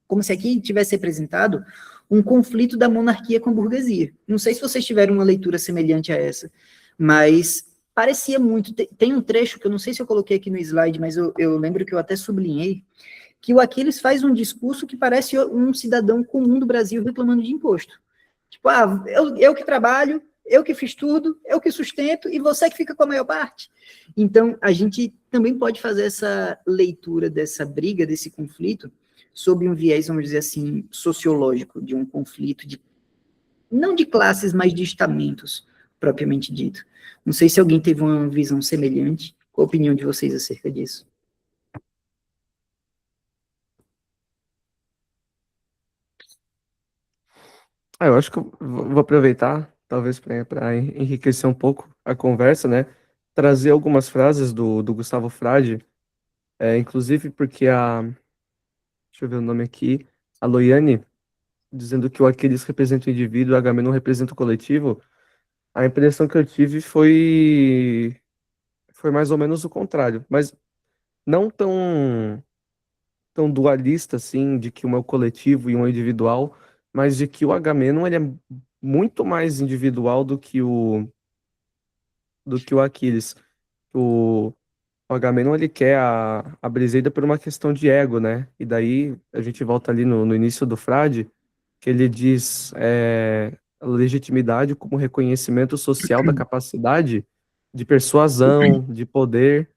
A: como se aqui tivesse representado um conflito da monarquia com a burguesia. Não sei se vocês tiveram uma leitura semelhante a essa, mas parecia muito. Tem um trecho que eu não sei se eu coloquei aqui no slide, mas eu lembro que eu até sublinhei, que o Aquiles faz um discurso que parece um cidadão comum do Brasil reclamando de imposto. Tipo, eu que trabalho, eu que fiz tudo, eu que sustento, e você que fica com a maior parte. Então, a gente também pode fazer essa leitura dessa briga, desse conflito, sob um viés, vamos dizer assim, sociológico, de um conflito, não de classes, mas de estamentos, propriamente dito. Não sei se alguém teve uma visão semelhante. Qual a opinião de vocês acerca disso?
B: Eu acho que eu vou aproveitar, talvez, para enriquecer um pouco a conversa, né? trazer algumas frases do Gustavo Frade, inclusive porque deixa eu ver o nome aqui, a Loiane, dizendo que o Aquiles representa o indivíduo, o Agamenon representa o coletivo. A impressão que eu tive foi mais ou menos o contrário, mas não tão dualista assim, de que um é o coletivo e um é o individual, mas de que o Agamenon ele é muito mais individual do que o Aquiles. O Agamenon ele quer a Briseida por uma questão de ego, né? E daí a gente volta ali no início do Frade, que ele diz a legitimidade como reconhecimento social da capacidade de persuasão, de poder,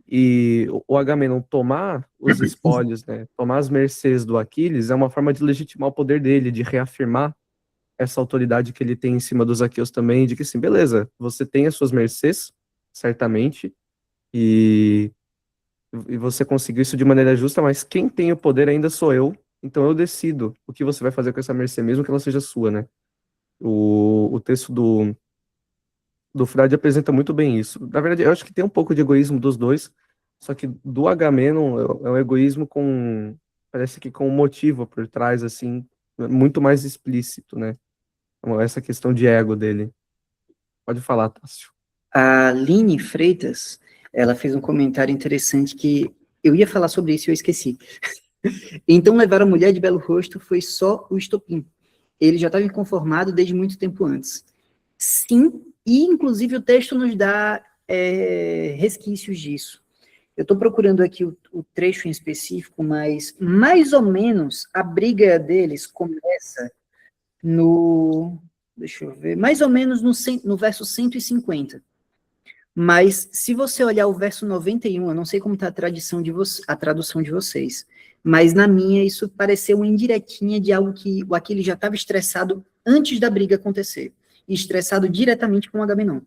B: e o Agamenon tomar os espólios, né? Tomar as mercês do Aquiles é uma forma de legitimar o poder dele, de reafirmar essa autoridade que ele tem em cima dos aqueus também, de que assim, beleza, você tem as suas mercês, certamente, e você conseguiu isso de maneira justa, mas quem tem o poder ainda sou eu, então eu decido o que você vai fazer com essa mercê, mesmo que ela seja sua, né? O texto do Frade apresenta muito bem isso. Na verdade, eu acho que tem um pouco de egoísmo dos dois, só que do Agamenon é um egoísmo parece que com um motivo por trás, assim, muito mais explícito, né? Então, essa questão de ego dele. Pode falar, Tássio.
A: A Aline Freitas, ela fez um comentário interessante que eu ia falar sobre isso e eu esqueci. Então, levar a mulher de belo rosto foi só o estopim. Ele já estava inconformado desde muito tempo antes. Sim, e inclusive o texto nos dá resquícios disso. Eu estou procurando aqui o trecho em específico, mas mais ou menos a briga deles começa deixa eu ver, mais ou menos no verso 150. Mas, se você olhar o verso 91, eu não sei como está a tradução de vocês, mas na minha isso pareceu uma indiretinha de algo que o Aquiles já estava estressado antes da briga acontecer, e estressado diretamente com o Agamenon.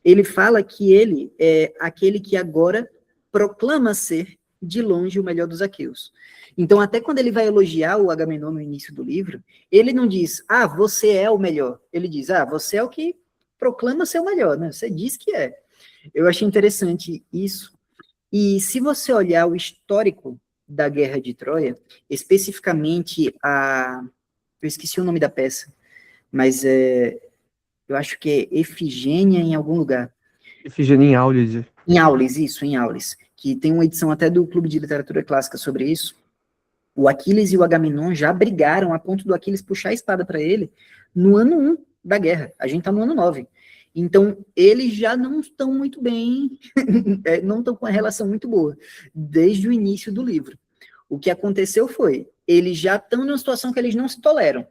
A: Ele fala que ele é aquele que agora proclama ser, de longe, o melhor dos aqueus. Então, até quando ele vai elogiar o Agamenon no início do livro, ele não diz, você é o melhor. Ele diz, você é o que proclama ser o melhor, né? Você diz que é. Eu achei interessante isso. E se você olhar o histórico da Guerra de Troia, especificamente eu esqueci o nome da peça, mas eu acho que é Efigênia em algum lugar.
B: Efigênia em Áulide.
A: Em Aulis, isso, em Aulis, que tem uma edição até do Clube de Literatura Clássica sobre isso. O Aquiles e o Agamenon já brigaram a ponto do Aquiles puxar a espada para ele no ano 1 da guerra. A gente está no ano 9. Então, eles já não estão muito bem, não estão com uma relação muito boa, desde o início do livro. O que aconteceu foi, eles já estão numa situação que eles não se toleram.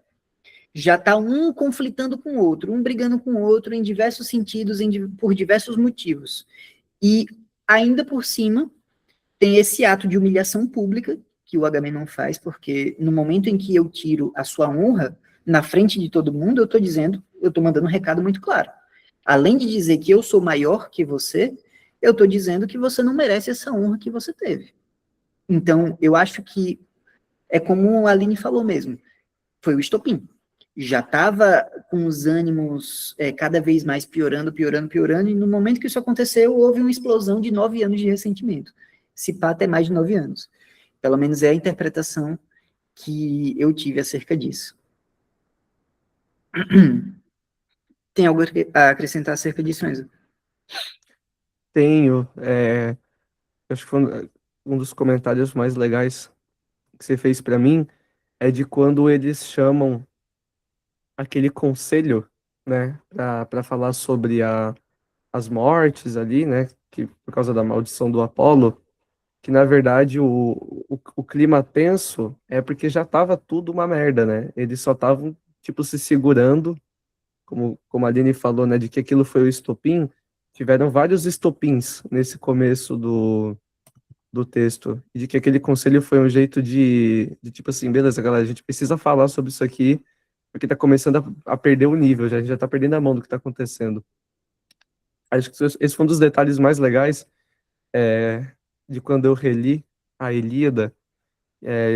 A: Já está um conflitando com o outro, um brigando com o outro em diversos sentidos, por diversos motivos. E, ainda por cima, tem esse ato de humilhação pública que o Agamenon faz, porque no momento em que eu tiro a sua honra, na frente de todo mundo, eu estou mandando um recado muito claro. Além de dizer que eu sou maior que você, eu estou dizendo que você não merece essa honra que você teve. Então, eu acho que é como a Aline falou mesmo, foi o estopim. Já estava com os ânimos cada vez mais piorando, e no momento que isso aconteceu, houve uma explosão de 9 anos de ressentimento. Se pá, até mais de 9 anos. Pelo menos é a interpretação que eu tive acerca disso. Tem algo a acrescentar acerca disso, Enzo?
B: Tenho. Acho que foi um dos comentários mais legais que você fez para mim é de quando eles chamam aquele conselho, né, para falar sobre as mortes ali, né, que por causa da maldição do Apolo, que na verdade o clima tenso é porque já tava tudo uma merda, né? Eles só estavam tipo se segurando, como a Aline falou, né, de que aquilo foi o estopim. Tiveram vários estopins nesse começo do texto, e de que aquele conselho foi um jeito de tipo assim, beleza, galera, a gente precisa falar sobre isso aqui, porque tá começando a perder o nível, a gente já tá perdendo a mão do que tá acontecendo. Acho que esse foi um dos detalhes mais legais de quando eu reli a Ilíada,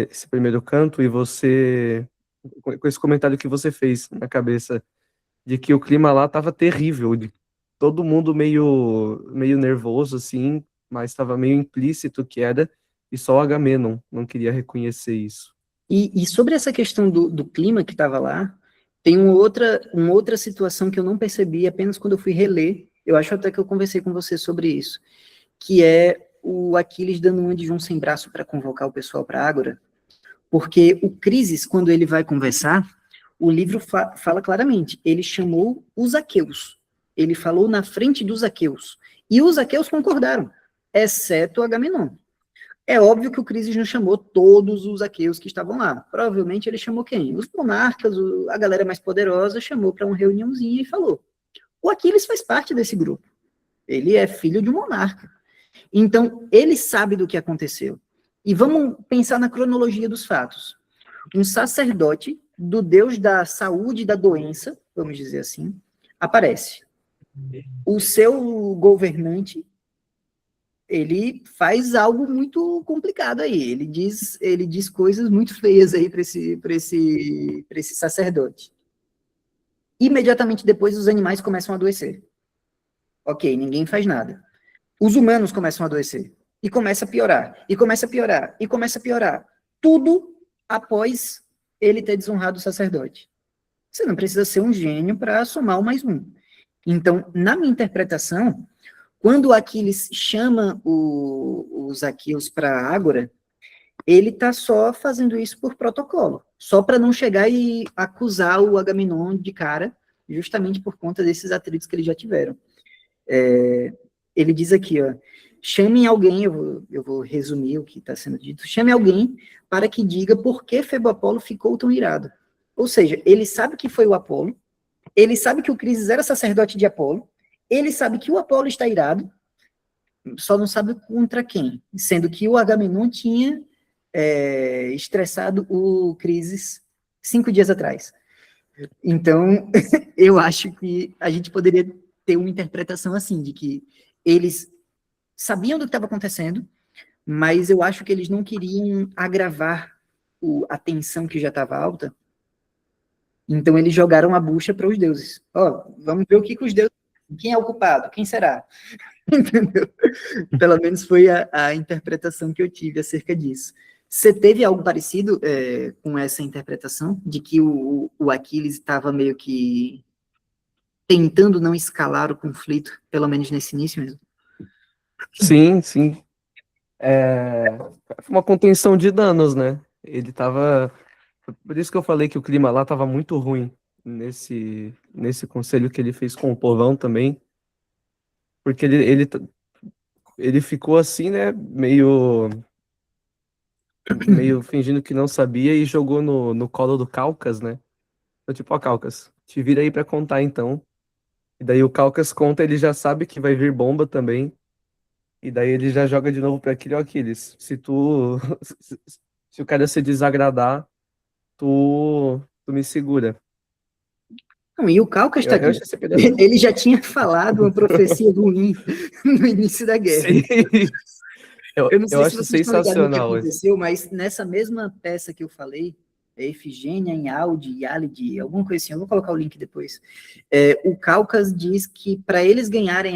B: esse primeiro canto, e você, com esse comentário que você fez na cabeça, de que o clima lá tava terrível, todo mundo meio nervoso, assim, mas estava meio implícito que era, e só o Agamenon não queria reconhecer isso.
A: E sobre essa questão do clima que estava lá, tem uma outra situação que eu não percebi apenas quando eu fui reler, eu acho até que eu conversei com você sobre isso, que é o Aquiles dando uma de João sem braço para convocar o pessoal para a Ágora, porque o Crises, quando ele vai conversar, o livro fala claramente, ele chamou os aqueus, ele falou na frente dos aqueus, e os aqueus concordaram, exceto Agamenon. É óbvio que o Crises não chamou todos os aqueus que estavam lá. Provavelmente ele chamou quem? Os monarcas, a galera mais poderosa, chamou para uma reuniãozinha e falou. O Aquiles faz parte desse grupo. Ele é filho de um monarca. Então, ele sabe do que aconteceu. E vamos pensar na cronologia dos fatos. Um sacerdote do deus da saúde e da doença, vamos dizer assim, aparece. O seu governante, ele faz algo muito complicado aí. Ele diz coisas muito feias aí para esse sacerdote. Imediatamente depois, os animais começam a adoecer. Ok, ninguém faz nada. Os humanos começam a adoecer. E começa a piorar. E começa a piorar. E começa a piorar. Tudo após ele ter desonrado o sacerdote. Você não precisa ser um gênio para somar um mais um. Então, na minha interpretação, quando o Aquiles chama os aqueus para a Ágora, ele está só fazendo isso por protocolo, só para não chegar e acusar o Agamenon de cara, justamente por conta desses atritos que eles já tiveram. Ele diz aqui, ó, chame alguém, eu vou resumir o que está sendo dito, chame alguém para que diga por que Febo Apolo ficou tão irado. Ou seja, ele sabe que foi o Apolo, ele sabe que o Crises era sacerdote de Apolo, ele sabe que o Apolo está irado, só não sabe contra quem, sendo que o Agamenon tinha estressado o Crises 5 dias atrás. Então, eu acho que a gente poderia ter uma interpretação assim, de que eles sabiam do que estava acontecendo, mas eu acho que eles não queriam agravar a tensão que já estava alta, então eles jogaram a bucha para os deuses. Ó, vamos ver o que os deuses... Quem é o culpado? Quem será? Entendeu? Pelo menos foi a interpretação que eu tive acerca disso. Você teve algo parecido com essa interpretação? De que o Aquiles estava meio que tentando não escalar o conflito, pelo menos nesse início mesmo?
B: Sim, sim. Foi uma contenção de danos, né? Ele tava... Por isso que eu falei que o clima lá tava muito ruim nesse conselho que ele fez com o povão também. Porque ele ficou assim, né? Meio fingindo que não sabia e jogou no colo do Calcas, né? Então, tipo, ó, Calcas, te vira aí pra contar então. E daí o Calcas conta, ele já sabe que vai vir bomba também. E daí ele já joga de novo pra aquele, ó, Aquiles, se tu... se o cara se desagradar, tu me segura.
A: Não, e o Calcas está
B: Eu
A: aqui.
B: achei esse pedaço...
A: Ele já tinha falado uma profecia ruim no início da guerra.
B: Sim.
A: Eu não sei
B: Eu
A: se
B: acho
A: vocês estão ligados no que
B: sensacional.
A: aconteceu, mas nessa mesma peça que eu falei, Efigênia, Inhalde, Yálide, alguma coisa assim, eu vou colocar o link depois. O Calcas diz que para eles ganharem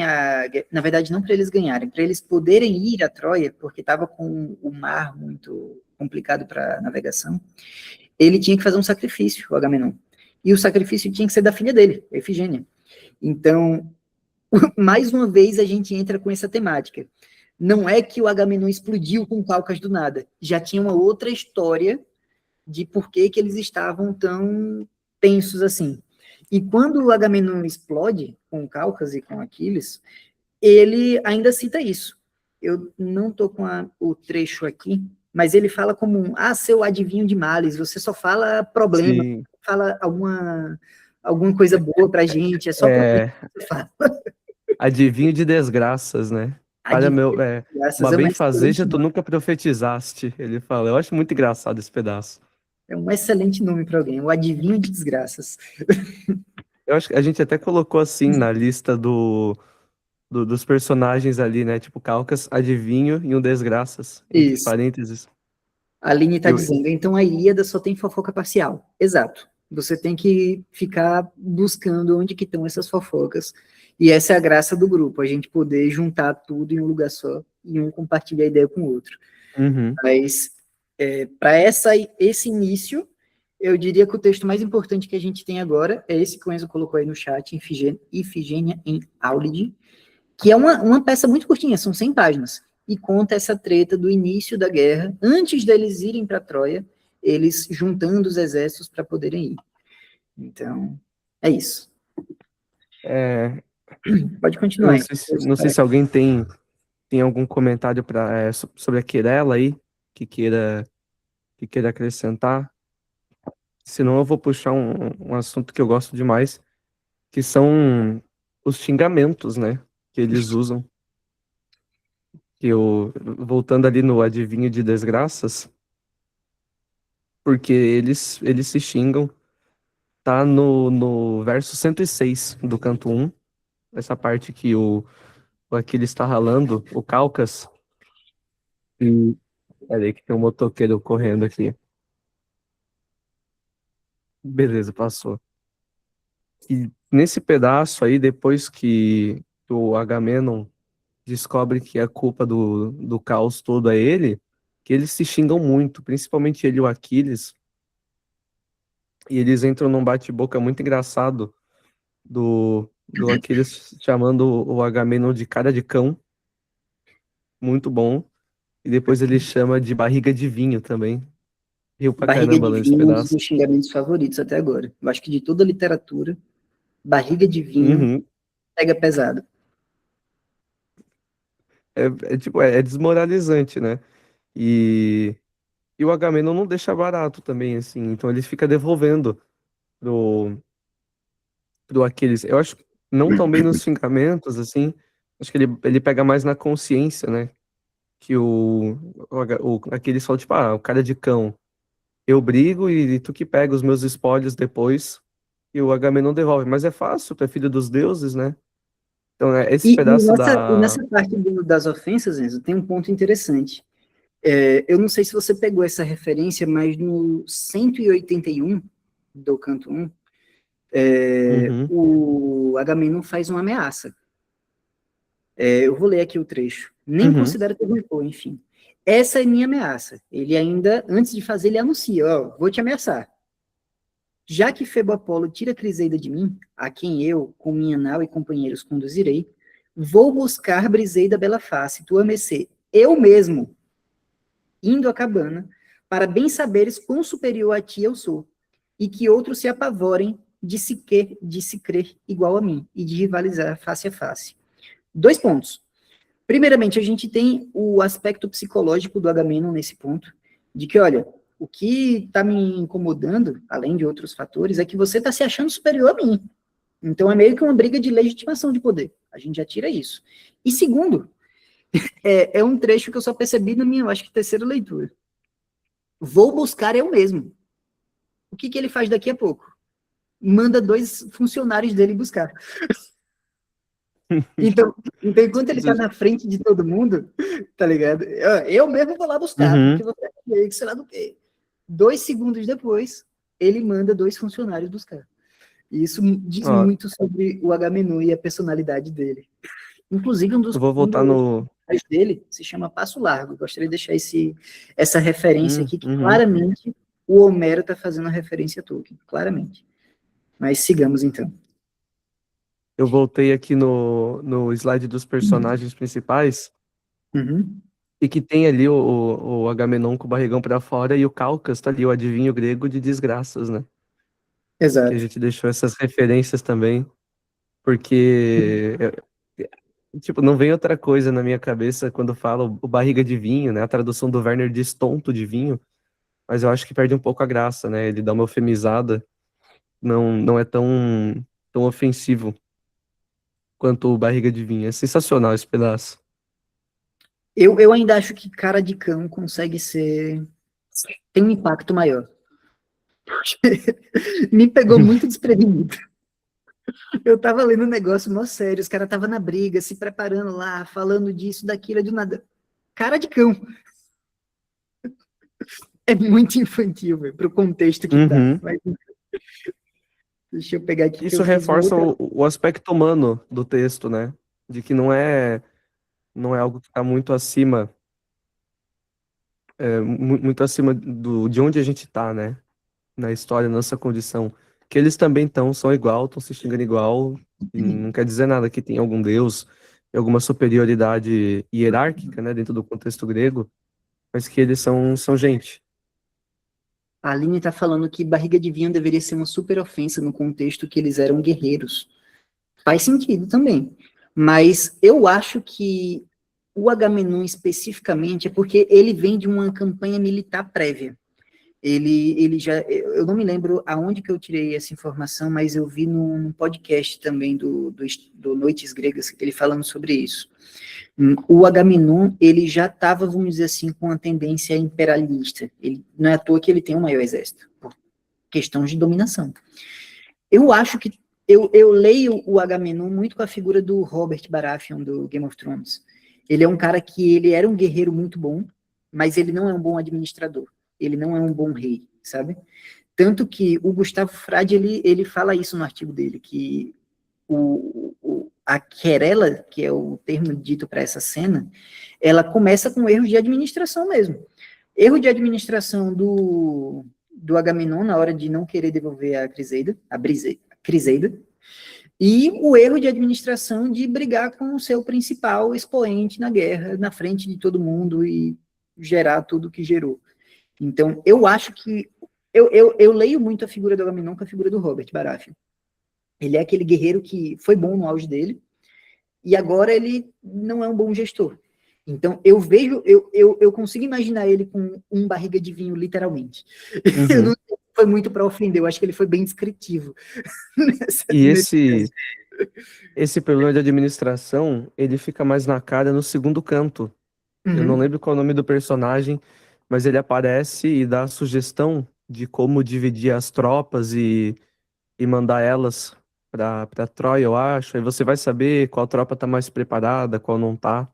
A: na verdade não para eles ganharem, para eles poderem ir a Troia, porque estava com o mar muito complicado para navegação, ele tinha que fazer um sacrifício, o Agamenon. E o sacrifício tinha que ser da filha dele, Efigênia. Então, mais uma vez a gente entra com essa temática. Não é que o Agamenon explodiu com o Calcas do nada, já tinha uma outra história de por que eles estavam tão tensos assim. E quando o Agamenon explode com o Calcas e com Aquiles, ele ainda cita isso. Eu não estou com o trecho aqui, mas ele fala como seu adivinho de males, você só fala problema,
B: Sim.
A: fala alguma coisa boa pra gente, é só problema que você fala.
B: Adivinho de desgraças, né? Olha, uma benfazeja tu nunca profetizaste, ele fala. Eu acho muito engraçado esse pedaço.
A: É um excelente nome para alguém, o adivinho de desgraças.
B: Eu acho que a gente até colocou assim na lista dos personagens ali, né? Tipo, Calcas, adivinho e um desgraças, entre
A: Isso.
B: parênteses.
A: A Aline está dizendo, então a Ilíada só tem fofoca parcial. Exato. Você tem que ficar buscando onde que estão essas fofocas. E essa é a graça do grupo, a gente poder juntar tudo em um lugar só e um compartilhar a ideia com o outro.
B: Uhum.
A: Mas, para esse início, eu diria que o texto mais importante que a gente tem agora é esse que o Enzo colocou aí no chat, Ifigênia em Áulide, que é uma peça muito curtinha, são 100 páginas, e conta essa treta do início da guerra, antes deles irem para Troia, eles juntando os exércitos para poderem ir. Então, é isso. Pode
B: Eu
A: continuar.
B: não sei se alguém tem algum comentário sobre a Querela aí, que queira acrescentar. Senão eu vou puxar um assunto que eu gosto demais, que são os xingamentos, né, que eles usam. Voltando ali no Adivinho de Desgraças, porque eles se xingam, tá no verso 106 do canto 1, essa parte que o Aquiles está ralando, o Calcas, e peraí que tem um motoqueiro correndo aqui. Beleza, passou. E nesse pedaço aí, depois que o Agamenon descobre que a culpa do caos todo é ele, que eles se xingam muito, principalmente ele e o Aquiles, e eles entram num bate-boca muito engraçado do Aquiles chamando o Agamenon de cara de cão, muito bom, e depois ele chama de barriga de vinho também. Riu pra
A: Barriga
B: caramba
A: de
B: lá nesse
A: vinho é um dos
B: pedaço.
A: meus xingamentos favoritos até agora. Eu acho que de toda a literatura, barriga de vinho
B: Uhum.
A: pega pesado.
B: Tipo, é desmoralizante, né? E o Agamenon não deixa barato também, assim, então ele fica devolvendo pro, pro Aquiles. Eu acho que não tão bem nos xingamentos, assim, acho que ele pega mais na consciência, né? Que o Aquiles fala, tipo, o cara de cão, eu brigo e tu que pega os meus espólios depois, e o Agamenon devolve. Mas é fácil, tu é filho dos deuses, né? Então, esse
A: E
B: pedaço da...
A: nessa parte das ofensas, Enzo, tem um ponto interessante. Eu não sei se você pegou essa referência, mas no 181 do canto 1,
B: Uhum,
A: o Agamenon faz uma ameaça. Eu vou ler aqui o trecho. Nem
B: uhum,
A: considera que errou, enfim. Essa é minha ameaça. Ele ainda, antes de fazer, ele anuncia, vou te ameaçar. Já que Febo Apolo tira Criseida de mim, a quem eu, com minha nau e companheiros conduzirei, vou buscar Briseida Bela Face, tua mercê, eu mesmo, indo à cabana, para bem saberes quão superior a ti eu sou, e que outros se apavorem de se crer igual a mim, e de rivalizar face a face. 2 pontos. Primeiramente, a gente tem o aspecto psicológico do Agamenon nesse ponto, de que, olha, o que está me incomodando, além de outros fatores, é que você está se achando superior a mim. Então, é meio que uma briga de legitimação de poder. A gente já tira isso. E segundo, é um trecho que eu só percebi na minha, eu acho que, terceira leitura. Vou buscar eu mesmo. O que ele faz daqui a pouco? Manda 2 funcionários dele buscar. Então, enquanto ele tá na frente de todo mundo, tá ligado? Eu mesmo vou lá buscar,
B: uhum.
A: porque você é sei lá do quê. 2 segundos depois, ele manda 2 funcionários buscar. E isso diz
B: Ó,
A: muito sobre o Agamenon e a personalidade dele. Inclusive,
B: eu vou voltar no...
A: dele se chama Passo Largo. Gostaria de deixar essa referência aqui, que
B: Uhum.
A: claramente o Homero está fazendo a referência a Tolkien, claramente. Mas sigamos, então.
B: Eu voltei aqui no slide dos personagens principais,
A: Uhum.
B: e que tem ali o Agamenon com o barrigão pra fora e o Calcas tá ali, o adivinho grego de desgraças, né? Que a
A: Exato.
B: gente deixou essas referências também, porque, tipo, não vem outra coisa na minha cabeça quando falo o barriga de vinho, né? A tradução do Werner diz tonto de vinho, mas eu acho que perde um pouco a graça, né? Ele dá uma eufemizada, não é tão ofensivo quanto o barriga de vinho. É sensacional esse pedaço.
A: Eu ainda acho que cara de cão consegue tem um impacto maior. Me pegou muito desprevenido. Eu tava lendo um negócio mó sério, os caras tava na briga, se preparando lá, falando disso, daquilo, do nada. Cara de cão. É muito infantil, velho, pro contexto que tá.
B: Uhum.
A: Mas Deixa eu pegar aqui que
B: Isso
A: eu fiz uma
B: reforça
A: outra...
B: o aspecto humano do texto, né? De que não é algo que está muito acima, muito acima de onde a gente está, né? Na história, na nossa condição. Que eles também são igual, estão se xingando igual, e não quer dizer nada que tem algum deus, alguma superioridade hierárquica, né? Dentro do contexto grego, mas que eles são gente.
A: A Aline está falando que barriga de vinho deveria ser uma super ofensa no contexto que eles eram guerreiros. Faz sentido também. Mas eu acho que o Agamenon especificamente é porque ele vem de uma campanha militar prévia. Ele já, eu não me lembro aonde que eu tirei essa informação, mas eu vi num podcast também do Noites Gregas, ele falando sobre isso. O Agamenon, ele já estava, vamos dizer assim, com uma tendência imperialista. Ele, não é à toa que ele tem o maior exército, por questão de dominação. Eu acho que eu leio o Agamenon muito com a figura do Robert Baratheon, do Game of Thrones. Ele é um cara que ele era um guerreiro muito bom, mas ele não é um bom administrador. Ele não é um bom rei, sabe? Tanto que o Gustavo Frade, ele fala isso no artigo dele, que a querela, que é o termo dito para essa cena, ela começa com erros de administração mesmo. Erro de administração do Agamenon na hora de não querer devolver a Criseida, e o erro de administração de brigar com o seu principal expoente na guerra, na frente de todo mundo e gerar tudo que gerou. Então, eu acho que eu leio muito a figura do Agamenon com a figura do Robert Baratheon. Ele é aquele guerreiro que foi bom no auge dele, e agora ele não é um bom gestor. Então, eu consigo imaginar ele com um barriga de vinho, literalmente.
B: Uhum.
A: Eu não sei se foi muito para ofender, eu acho que ele foi bem descritivo.
B: E esse problema de administração, ele fica mais na cara no segundo canto. Eu não lembro qual é o nome do personagem, mas ele aparece e dá a sugestão de como dividir as tropas e mandar elas para Troia, eu acho. Aí você vai saber qual tropa tá mais preparada, qual não tá.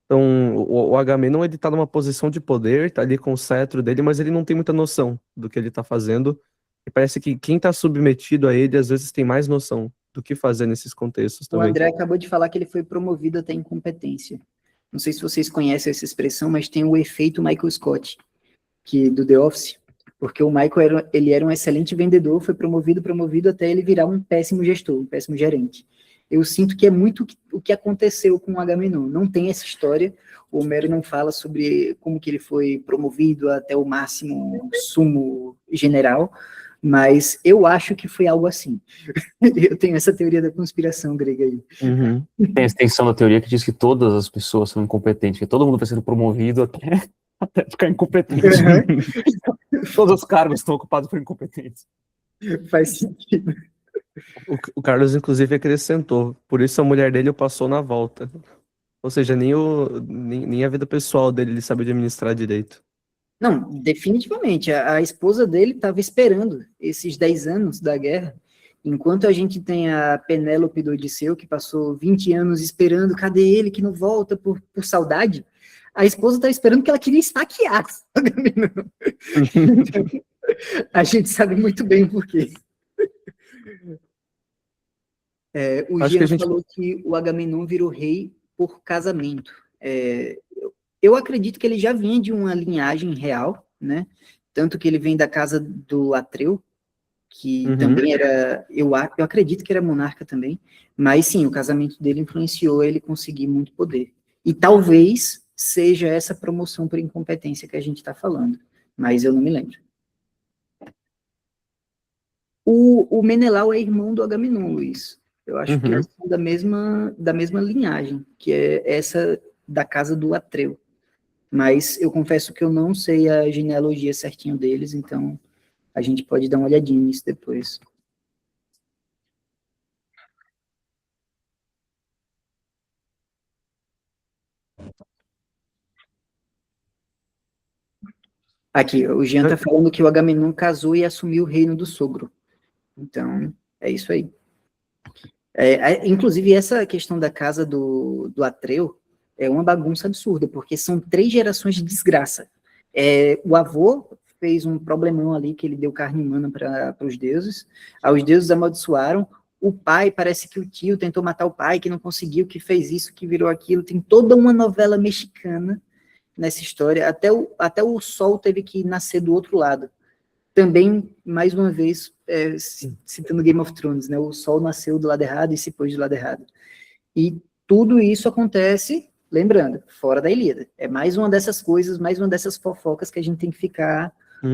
B: Então, o Agamenon, ele tá numa posição de poder, tá ali com o cetro dele, mas ele não tem muita noção do que ele tá fazendo. E parece que quem tá submetido a ele, às vezes, tem mais noção do que fazer nesses contextos
A: O
B: também.
A: André acabou de falar que ele foi promovido até incompetência. Não sei se vocês conhecem essa expressão, mas tem o efeito Michael Scott, que do The Office, porque o Michael ele era um excelente vendedor, foi promovido até ele virar um péssimo gestor, um péssimo gerente. Eu sinto que é muito o que aconteceu com o Agamenon. Não tem essa história, o Homero não fala sobre como que ele foi promovido até o máximo sumo general, mas eu acho que foi algo assim. Eu tenho essa teoria da conspiração grega aí.
B: Uhum.
E: Tem a extensão da teoria que diz que todas as pessoas são incompetentes, que todo mundo vai sendo promovido até ficar incompetente. Todos os cargos estão ocupados por incompetentes.
A: Faz sentido.
B: O Carlos, inclusive, acrescentou. Por isso a mulher dele o passou na volta. Ou seja, nem a vida pessoal dele ele sabe administrar direito.
A: Não, definitivamente. A esposa dele estava esperando esses 10 anos da guerra, enquanto a gente tem a Penélope do Odisseu, que passou 20 anos esperando, cadê ele, que não volta por saudade? A esposa está esperando que ela queria esfaquear. A gente sabe muito bem o porquê. O
B: Acho que
A: Jean falou que o Agamenon virou rei por casamento. Eu acredito que ele já vinha de uma linhagem real, né? Tanto que ele vem da casa do Atreu, que também era, eu acredito que era monarca também, mas sim, o casamento dele influenciou ele conseguir muito poder. E talvez seja essa promoção por incompetência que a gente está falando, mas eu não me lembro. O Menelau é irmão do Agamenon, Luiz. Eu acho que eles são da mesma linhagem, que é essa da casa do Atreu. Mas eu confesso que eu não sei a genealogia certinho deles, então a gente pode dar uma olhadinha nisso depois. Aqui, o Jean tá falando que o Agamenon casou e assumiu o reino do sogro. Então, é isso aí. Inclusive, essa questão da casa do Atreu é uma bagunça absurda, porque são 3 gerações de desgraça. O avô fez um problemão ali, que ele deu carne humana para os deuses. Aí os deuses amaldiçoaram. O pai, parece que o tio tentou matar o pai, que não conseguiu, que fez isso, que virou aquilo. Tem toda uma novela mexicana nessa história. Até o sol teve que nascer do outro lado. Também, mais uma vez, citando Game of Thrones, né? O sol nasceu do lado errado e se pôs do lado errado. E tudo isso acontece, lembrando, fora da Ilíada. É mais uma dessas coisas, mais uma dessas fofocas que a gente tem que ficar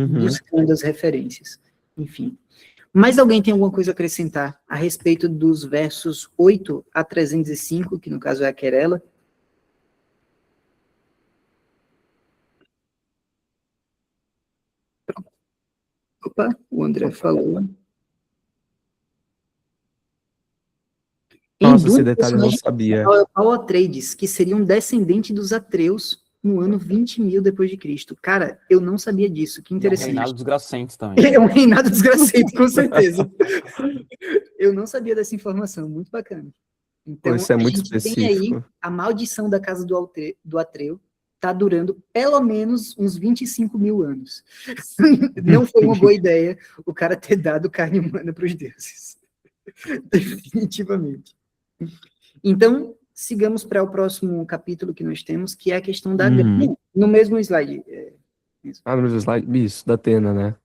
A: buscando as referências. Enfim. Mais alguém tem alguma coisa a acrescentar a respeito dos versos 8 a 305, que no caso é a querela? Opa, o André falou.
B: Nossa, esse detalhe eu não sabia.
A: É o Atreides, que seria um descendente dos Atreus no ano 20.000 depois de Cristo. Cara, eu não sabia disso, que
E: É um
A: interessante.
E: reinado dos Gracentes também.
A: É um reinado desgracento, com certeza. Eu não sabia dessa informação, muito bacana. Então,
B: Pô, isso é muito
A: a gente tem aí
B: específico.
A: a maldição da casa do Atreu, tá durando pelo menos uns 25.000 anos. Não foi uma boa ideia o cara ter dado carne humana para os deuses. Definitivamente. Então, sigamos para o próximo capítulo que nós temos, que é a questão da greve. No mesmo slide.
B: No mesmo slide, isso, da Atena, né?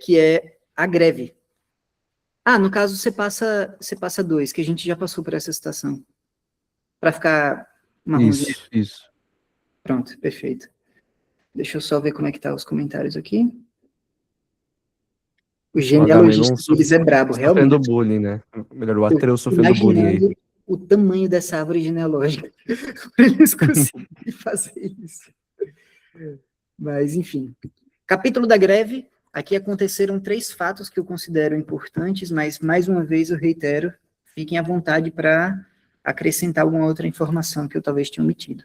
A: Que é a greve. No caso, você passa 2, que a gente já passou por essa citação. Para ficar marronzinho.
B: Isso.
A: Pronto, perfeito. Deixa eu só ver como é que tá os comentários aqui. O genealogista deles é brabo, realmente.
B: Sofrendo bullying, né? Melhor, o Atreu sofrendo bullying aí.
A: O tamanho dessa árvore genealógica para eles conseguirem fazer isso. Mas, enfim. Capítulo da greve. Aqui aconteceram 3 fatos que eu considero importantes, mas, mais uma vez, eu reitero, fiquem à vontade para acrescentar alguma outra informação que eu talvez tenha omitido.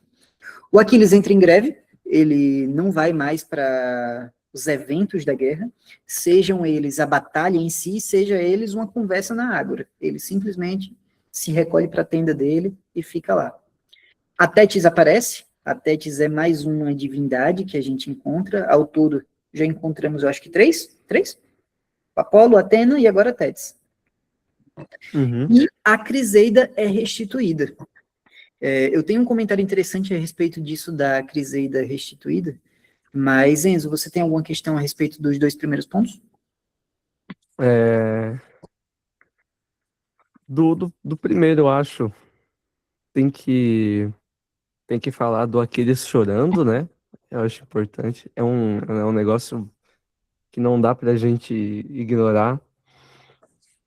A: O Aquiles entra em greve, ele não vai mais para os eventos da guerra, sejam eles a batalha em si, seja eles uma conversa na ágora. Ele simplesmente se recolhe para a tenda dele e fica lá. A Tétis aparece. A Tétis é mais uma divindade que a gente encontra. Ao todo, já encontramos, eu acho que 3? Apolo, Atena e agora a Tétis. E a Criseida é restituída. Eu tenho um comentário interessante a respeito disso da Criseida restituída, mas, Enzo, você tem alguma questão a respeito dos 2 primeiros pontos?
B: Do primeiro, eu acho, tem que falar do Aquiles chorando, né? Eu acho importante. É um negócio que não dá pra gente ignorar.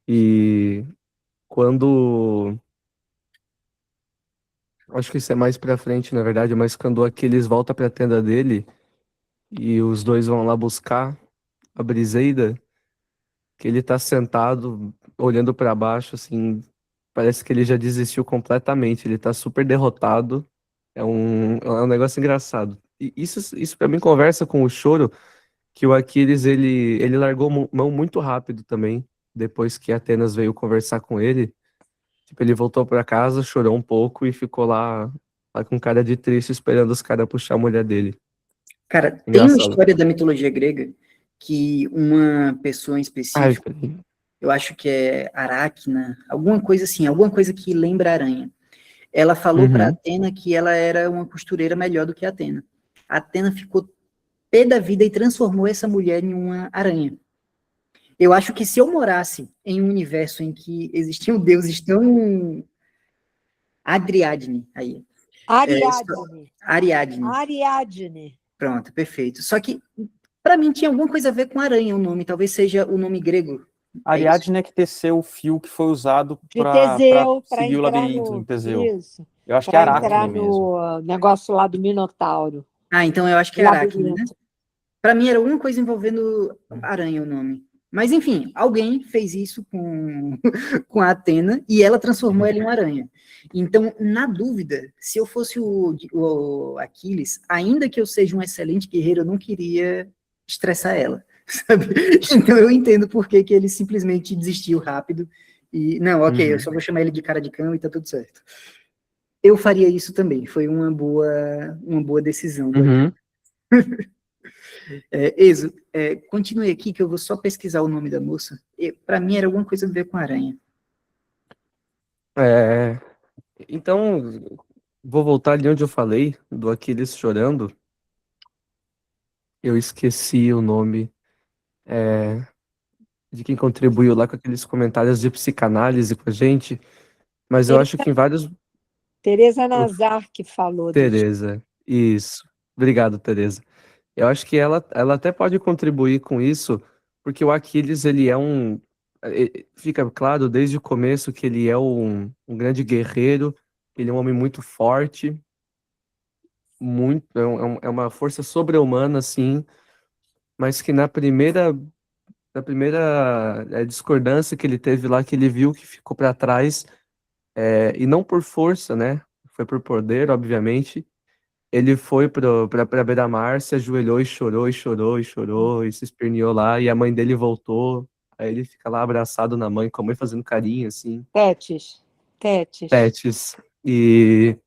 B: E quando... Acho que isso é mais pra frente, na verdade, mas quando o Aquiles volta pra tenda dele e os dois vão lá buscar a Briseida, que ele tá sentado, olhando pra baixo, assim, parece que ele já desistiu completamente, ele tá super derrotado. É um negócio engraçado. E isso para mim conversa com o choro, que o Aquiles, ele largou mão muito rápido também, depois que Atenas veio conversar com ele. Tipo, ele voltou pra casa, chorou um pouco e ficou lá com cara de triste, esperando os caras puxar a mulher dele.
A: Cara, tem uma história da mitologia grega que uma pessoa em específico, eu acho que é Aracna, alguma coisa assim, alguma coisa que lembra aranha. Ela falou para Atena que ela era uma costureira melhor do que a Atena. A Atena ficou pé da vida e transformou essa mulher em uma aranha. Eu acho que se eu morasse em um universo em que existiam deuses tão... Ariadne. Pronto, perfeito. Só que, para mim, tinha alguma coisa a ver com aranha o nome, talvez seja o nome grego.
E: Ariadne é que teceu o fio que foi usado para seguir o labirinto em Teseu.
D: Isso,
E: eu acho que é Aracne
D: entrar
E: mesmo.
D: No negócio lá do Minotauro.
A: Então eu acho que é Aracne, né? Para mim era alguma coisa envolvendo aranha o nome. Mas, enfim, alguém fez isso com a Atena e ela transformou ela em uma aranha. Então, na dúvida, se eu fosse o Aquiles, ainda que eu seja um excelente guerreiro, eu não queria estressar ela, sabe? Então, eu entendo por que ele simplesmente desistiu rápido e, não, ok, eu só vou chamar ele de cara de cão e tá tudo certo. Eu faria isso também, foi uma boa decisão. Enzo, continue aqui que eu vou só pesquisar o nome da moça. Para mim era alguma coisa a ver com aranha.
B: É, então, vou voltar ali onde eu falei, do Aquiles chorando. Eu esqueci o nome de quem contribuiu lá com aqueles comentários de psicanálise com a gente, mas eu acho que em vários...
D: Teresa Nazar que falou disso.
B: Tereza, isso. Obrigado, Tereza. Eu acho que ela até pode contribuir com isso, porque o Aquiles, ele é fica claro desde o começo que ele é um grande guerreiro, ele é um homem muito forte, é uma força sobre-humana, assim, mas que na primeira discordância que ele teve lá, que ele viu que ficou para trás, e não por força, né? Foi por poder, obviamente. Ele foi pra beira-mar, se ajoelhou e chorou, e chorou, e chorou, e se esperneou lá, e a mãe dele voltou. Aí ele fica lá abraçado na mãe, com a mãe fazendo carinho, assim,
D: Tétis. Tétis.
B: pets. E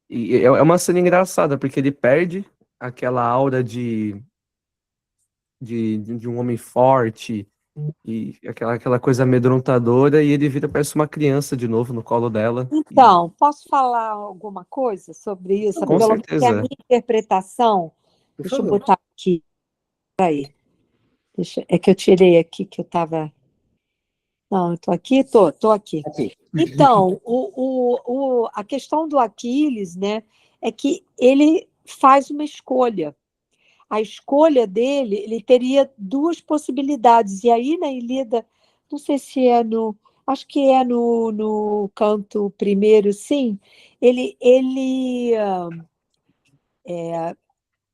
B: é uma cena engraçada, porque ele perde aquela aura de um homem forte, e aquela coisa amedrontadora, e ele vira, parece uma criança de novo no colo dela.
D: Então, posso falar alguma coisa sobre isso?
B: Com
D: Pelo menos que a
B: certeza.
D: minha interpretação.
A: Por
D: Deixa eu
A: favor.
D: botar aqui. Aí. É que eu tirei aqui que eu estava. Não, eu estou aqui? Estou aqui.
A: Ok.
D: Então, a questão do Aquiles, né, é que ele faz uma escolha. A escolha dele, ele teria duas possibilidades. E aí, na Ilíada, não sei se é no. Acho que é no canto primeiro, sim. Ele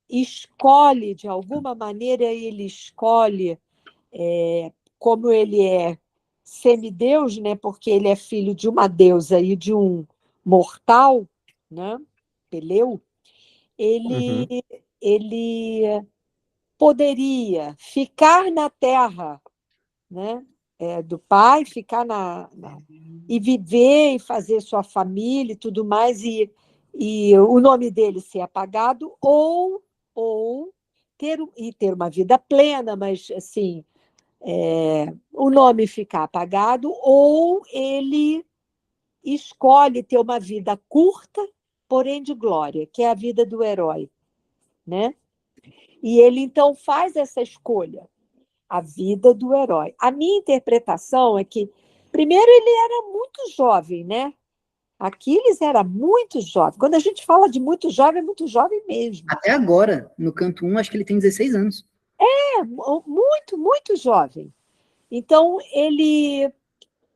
D: escolhe, de alguma maneira, ele escolhe, como ele é semideus, né, porque ele é filho de uma deusa e de um mortal, né, Peleu, ele,
B: Uhum,
D: ele poderia ficar na terra, né, do pai, ficar e viver e fazer sua família e tudo mais, e o nome dele ser apagado, ou ter uma vida plena, mas assim, o nome ficar apagado, ou ele escolhe ter uma vida curta, porém de glória, que é a vida do herói, né? E ele então faz essa escolha, a vida do herói. A minha interpretação é que, primeiro, ele era muito jovem, né? Aquiles era muito jovem. Quando a gente fala de muito jovem mesmo.
A: Até agora, no canto 1, acho que ele tem 16 anos.
D: Muito, muito jovem. Então,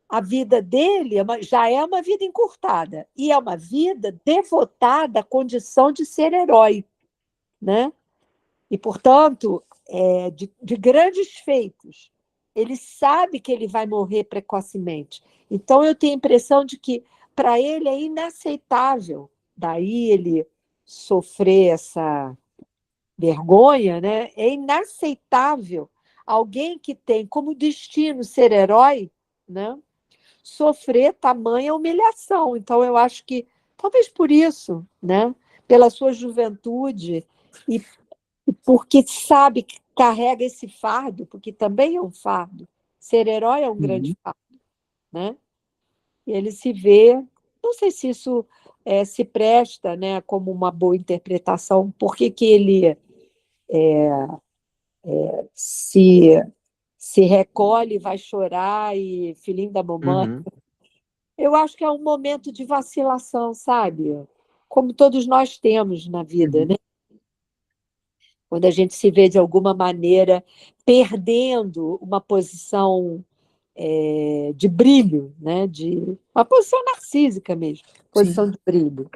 D: a vida dele já é uma vida encurtada, e é uma vida devotada à condição de ser herói, né? E, portanto, de grandes feitos. Ele sabe que ele vai morrer precocemente. Então, eu tenho a impressão de que, para ele, é inaceitável, daí ele sofrer essa vergonha, né? É inaceitável alguém que tem como destino ser herói, né, sofrer tamanha humilhação. Então, eu acho que, talvez por isso, né, pela sua juventude e porque sabe que carrega esse fardo, porque também é um fardo. Ser herói é um grande fardo, né? E ele se vê, não sei se isso se presta, né, como uma boa interpretação, por que ele se recolhe, vai chorar e filhinho da mamãe.
B: uhum.
D: Eu acho que é um momento de vacilação, sabe? Como todos nós temos na vida,
A: Uhum.
D: né? Quando a gente se vê, de alguma maneira, perdendo uma posição de brilho, né? Uma posição narcísica mesmo, posição
A: Sim.
D: de brilho.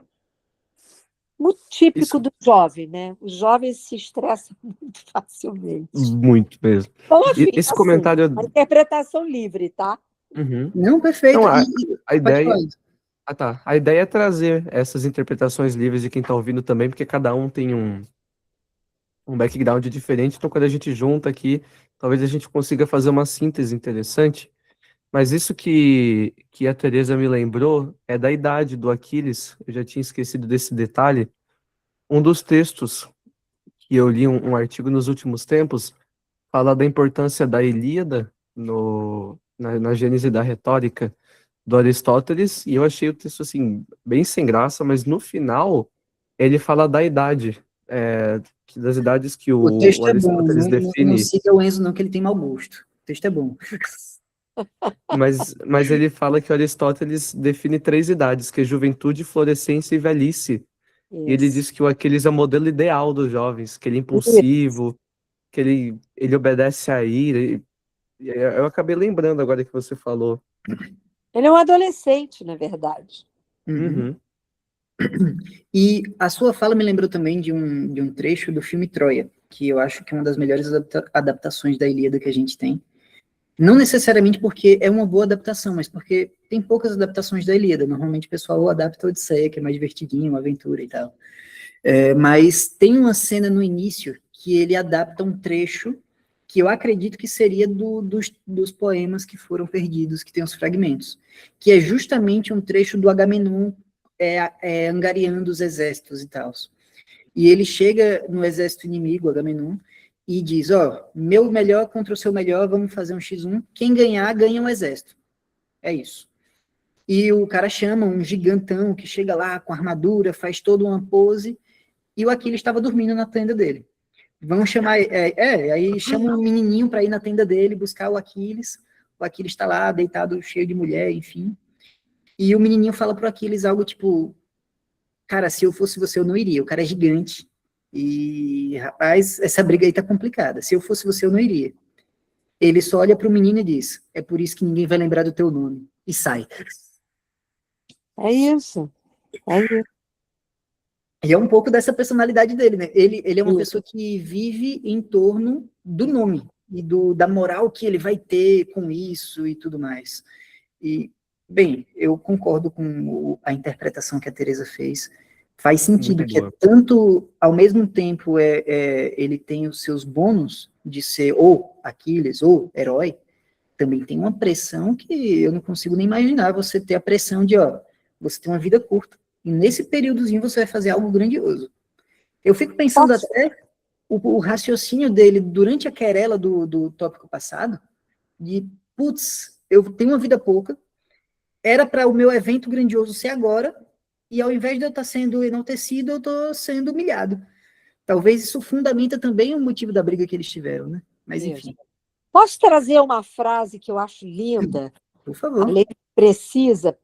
D: Muito típico
B: Isso,
D: do jovem, né? O jovem se estressa muito facilmente.
B: muito mesmo.
D: Então,
B: E
D: enfim,
B: esse
D: assim,
B: comentário...
D: a interpretação livre, tá?
B: Uhum.
A: Não, perfeito.
B: Não, a
A: Pode falar
B: ideia...
A: isso.
B: Ah, tá. A ideia é trazer essas interpretações livres de quem tá ouvindo também, porque cada um tem um background diferente, então quando a gente junta aqui, talvez a gente consiga fazer uma síntese interessante. Mas isso que a Teresa me lembrou é da idade do Aquiles, eu já tinha esquecido desse detalhe. Um dos textos e eu li um artigo nos últimos tempos, fala da importância da Ilíada na gênese da retórica do Aristóteles, e eu achei o texto assim, bem sem graça, mas no final ele fala da idade, das idades que
A: O
B: o
A: texto é bom,
B: Aristóteles
A: não
B: define.
A: siga o Enzo não, que ele tem mau gosto. O texto é bom.
B: Mas ele fala que Aristóteles define 3 idades, que é juventude, florescência e velhice. E ele
D: Isso.
B: diz que o Aquiles é o modelo ideal dos jovens, que ele é impulsivo, que ele obedece à ira. E eu acabei lembrando agora que você falou.
D: Ele é um adolescente, na verdade.
A: Uhum.
B: Uhum.
A: E a sua fala me lembrou também de um trecho do filme Troia, que eu acho que é uma das melhores adaptações da Ilíada que a gente tem. Não necessariamente porque é uma boa adaptação, mas porque tem poucas adaptações da Ilíada. Normalmente o pessoal adapta a Odisseia, que é mais divertidinho, uma aventura e tal. Mas tem uma cena no início que ele adapta um trecho que eu acredito que seria dos poemas que foram perdidos, que tem os fragmentos, que é justamente um trecho do Agamenon angariando os exércitos e tal. E ele chega no exército inimigo, Agamenon, e diz, meu melhor contra o seu melhor, vamos fazer um X1, quem ganhar, ganha um exército. É isso. E o cara chama um gigantão que chega lá com armadura, faz toda uma pose, e o Aquiles estava dormindo na tenda dele. Vão chamar, aí chama um menininho para ir na tenda dele, buscar o Aquiles está lá, deitado, cheio de mulher, enfim, e o menininho fala pro Aquiles algo tipo, cara, se eu fosse você, eu não iria, o cara é gigante, e, rapaz, essa briga aí tá complicada, se eu fosse você, eu não iria. Ele só olha pro menino e diz, é por isso que ninguém vai lembrar do teu nome, e sai.
D: É isso. É isso.
A: E é um pouco dessa personalidade dele, né? Ele é uma pessoa que vive em torno do nome e da moral que ele vai ter com isso e tudo mais. E, bem, eu concordo com a interpretação que a Teresa fez. Faz sentido
B: Muito
A: que
B: boa.
A: tanto, ao mesmo tempo, ele tem os seus bônus de ser ou Aquiles ou herói, também tem uma pressão que eu não consigo nem imaginar você ter a pressão de, você tem uma vida curta. E nesse períodozinho você vai fazer algo grandioso. Eu fico pensando até o raciocínio dele durante a querela do tópico passado, de, putz, eu tenho uma vida pouca, era para o meu evento grandioso ser agora, e ao invés de eu estar sendo enaltecido, eu estou sendo humilhado. Talvez isso fundamenta também o motivo da briga que eles tiveram, né? Mas enfim.
D: Posso trazer uma frase que eu acho linda?
A: Por favor.
D: A lei precisa,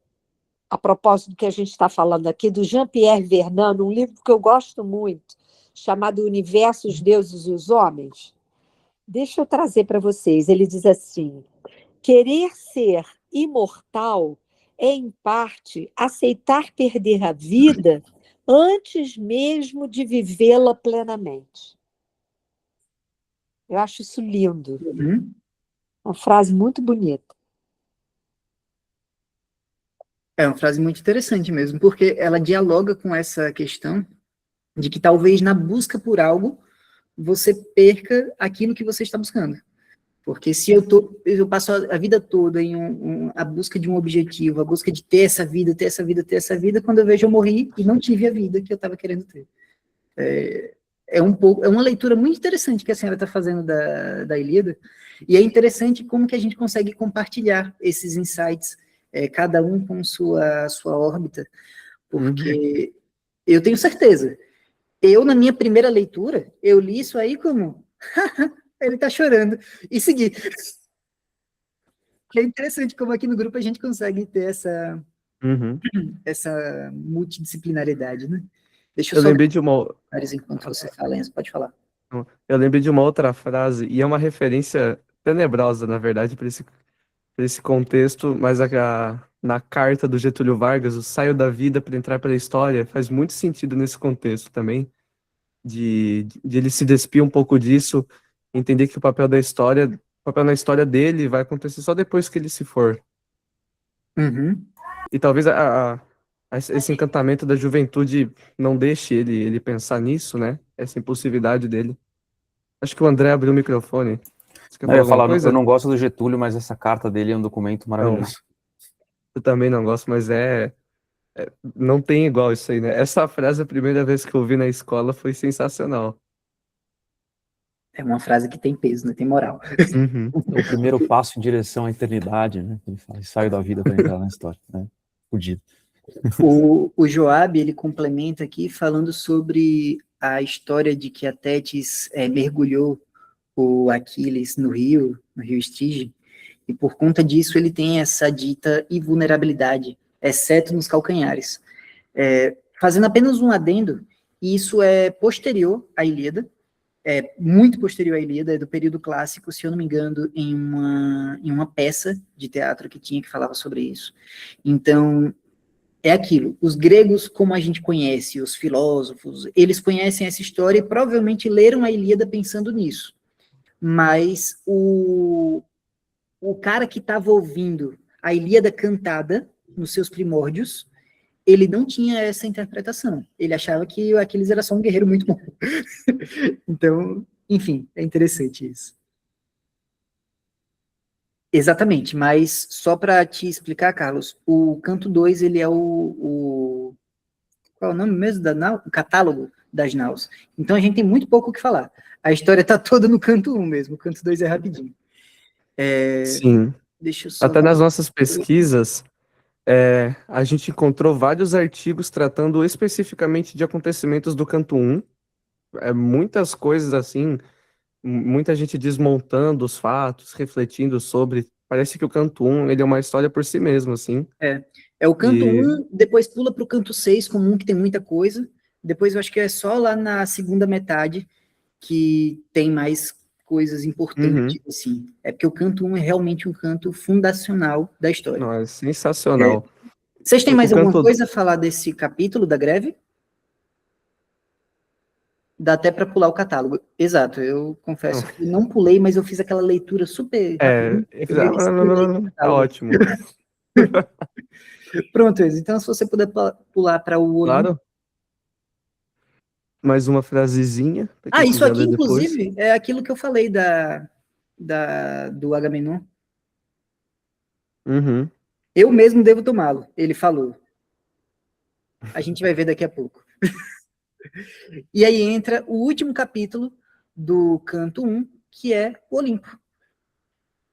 D: a propósito do que a gente está falando aqui, do Jean-Pierre Vernant, um livro que eu gosto muito, chamado Universo, os Deuses e os Homens. Deixa eu trazer para vocês. Ele diz assim, querer ser imortal é, em parte, aceitar perder a vida antes mesmo de vivê-la plenamente. Eu acho isso lindo.
A: Uhum.
D: Uma frase muito bonita.
A: É uma frase muito interessante mesmo, porque ela dialoga com essa questão de que talvez na busca por algo você perca aquilo que você está buscando. Porque se eu passo a vida toda em a busca de um objetivo, a busca de ter essa vida, ter essa vida, ter essa vida, quando eu vejo eu morri e não tive a vida que eu estava querendo ter. É uma leitura muito interessante que a senhora está fazendo da Ilíada, e é interessante como que a gente consegue compartilhar esses insights, cada um com sua órbita, porque eu tenho certeza, na minha primeira leitura, eu li isso aí como, ele tá chorando, e segui. É interessante como aqui no grupo a gente consegue ter essa multidisciplinaridade, né? Deixa eu
B: Eu
A: só
B: lembrei de uma,
A: enquanto você fala, Enzo, pode falar.
B: eu lembrei de uma outra frase, e é uma referência tenebrosa, na verdade, para esse contexto, mas na carta do Getúlio Vargas, o saio da vida para entrar pela história, faz muito sentido nesse contexto também, de ele se despir um pouco disso, entender que o papel na história dele vai acontecer só depois que ele se for.
A: Uhum.
B: E talvez esse encantamento da juventude não deixe ele pensar nisso, né? Essa impulsividade dele. Acho que o André abriu o microfone. Você quer
E: Eu
B: falar
E: ia
B: alguma
E: falar, eu
B: coisa?
E: não gosto do Getúlio, mas essa carta dele é um documento
B: Não,
E: maravilhoso.
B: eu também não gosto, mas não tem igual isso aí, né? Essa frase, a primeira vez que eu ouvi na escola, foi sensacional.
A: É uma frase que tem peso, né? Tem moral.
B: Uhum.
E: O primeiro passo em direção à eternidade, né? Ele fala, saiu da vida para entrar na história, né? Fudido.
A: O Joab, ele complementa aqui falando sobre a história de que a Tétis mergulhou o Aquiles no rio Estige, e por conta disso ele tem essa dita invulnerabilidade, exceto nos calcanhares. Fazendo apenas um adendo, isso é posterior à Ilíada, muito posterior à Ilíada, é do período clássico, se eu não me engano, em uma peça de teatro que tinha que falava sobre isso. Então, é aquilo, os gregos, como a gente conhece, os filósofos, eles conhecem essa história e provavelmente leram a Ilíada pensando nisso. Mas o cara que estava ouvindo a Ilíada cantada, nos seus primórdios, ele não tinha essa interpretação. Ele achava que o Aquiles era só um guerreiro muito bom. Então, enfim, é interessante isso. Exatamente, mas só para te explicar, Carlos, o canto 2, ele é qual é o nome mesmo da nau? O catálogo das naus. Então a gente tem muito pouco o que falar. A história está toda no canto 1 mesmo, o canto 2 é rapidinho.
B: Sim.
A: Deixa eu só
B: Até
A: ver.
B: nas nossas pesquisas, a gente encontrou vários artigos tratando especificamente de acontecimentos do canto 1. Muitas coisas assim, muita gente desmontando os fatos, refletindo sobre. Parece que o canto 1 ele é uma história por si mesmo, assim.
A: É o canto
B: E
A: 1, depois pula para o canto 6, como um que tem muita coisa. Depois eu acho que é só lá na segunda metade que tem mais coisas importantes, assim. É porque o canto 1 é realmente um canto fundacional da história.
B: não, é sensacional.
A: Vocês têm
B: O
A: mais alguma
B: canto
A: coisa a falar desse capítulo da greve? Dá até para pular o catálogo. Exato, eu confesso que não pulei, mas eu fiz aquela leitura super rapidinha. Eu devia ter pulado o
B: tá
A: catálogo.
B: ótimo.
A: Pronto, Enzo. Então, se você puder pular para o Olimpo.
B: Claro. Mais uma frasezinha, para quem
A: Isso
B: quiser
A: aqui,
B: ler depois.
A: inclusive, é aquilo que eu falei do Agamenon.
B: Uhum.
A: Eu mesmo devo tomá-lo, ele falou. A gente vai ver daqui a pouco. E aí entra o último capítulo do canto 1, que é o Olimpo.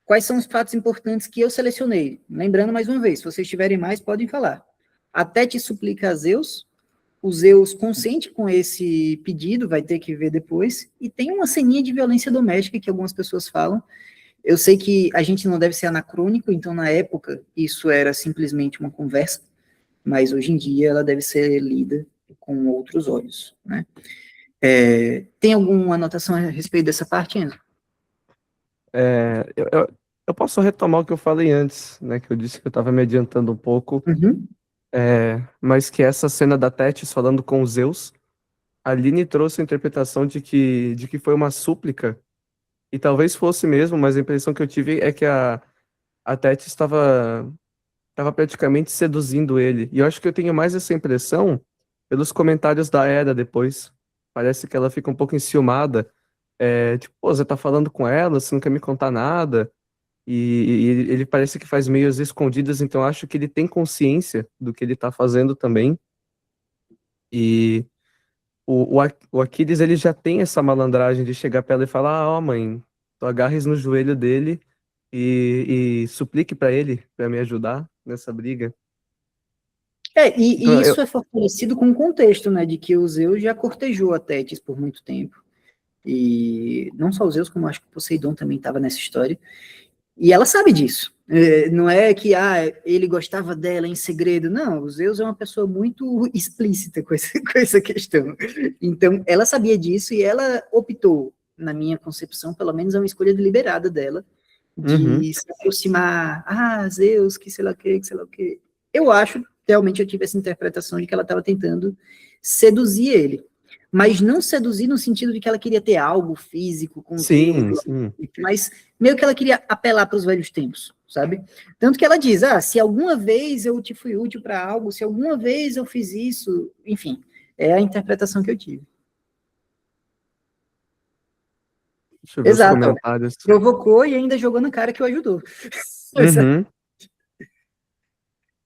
A: Quais são os fatos importantes que eu selecionei? Lembrando mais uma vez, se vocês tiverem mais, podem falar. A Tétis suplica a Zeus, o Zeus consente com esse pedido, vai ter que ver depois, e tem uma ceninha de violência doméstica que algumas pessoas falam. Eu sei que a gente não deve ser anacrônico, então na época isso era simplesmente uma conversa, mas hoje em dia ela deve ser lida com outros olhos, né? Tem alguma anotação a respeito dessa parte, Enzo?
B: Eu posso retomar o que eu falei antes, né? Que eu disse que eu estava me adiantando um pouco,
A: Uhum.
B: mas que essa cena da Tétis falando com os Zeus, a Aline trouxe a interpretação de que foi uma súplica, e talvez fosse mesmo, mas a impressão que eu tive é que a Tétis estava praticamente seduzindo ele. E eu acho que eu tenho mais essa impressão pelos comentários da Hera depois. Parece que ela fica um pouco enciumada. Tipo, pô, você tá falando com ela, você não quer me contar nada. E ele parece que faz meio às escondidas, então eu acho que ele tem consciência do que ele tá fazendo também. E o Aquiles, ele já tem essa malandragem de chegar pra ela e falar: ó, mãe, tu agarres no joelho dele e suplique pra ele, pra me ajudar nessa briga.
A: E
B: Então,
A: isso é fortalecido com o contexto, né, de que o Zeus já cortejou a Tétis por muito tempo. E não só o Zeus, como acho que o Poseidon também estava nessa história. E ela sabe disso. Não é que ele gostava dela em segredo. Não, o Zeus é uma pessoa muito explícita com essa questão. Então, ela sabia disso e ela optou, na minha concepção, pelo menos é uma escolha deliberada dela,
B: uhum.
A: de se aproximar. Zeus, que sei lá o que, que sei lá o que. Eu acho, realmente eu tive essa interpretação de que ela estava tentando seduzir ele. Mas não seduzir no sentido de que ela queria ter algo físico com
B: Sim,
A: Zeus,
B: sim.
A: mas meio que ela queria apelar para os velhos tempos, sabe? Tanto que ela diz, se alguma vez eu te fui útil para algo, se alguma vez eu fiz isso, enfim, é a interpretação que eu tive.
B: Deixa eu ver os
A: Exato, ó.
B: comentários.
A: Provocou e ainda jogou na cara que o ajudou.
B: Uhum.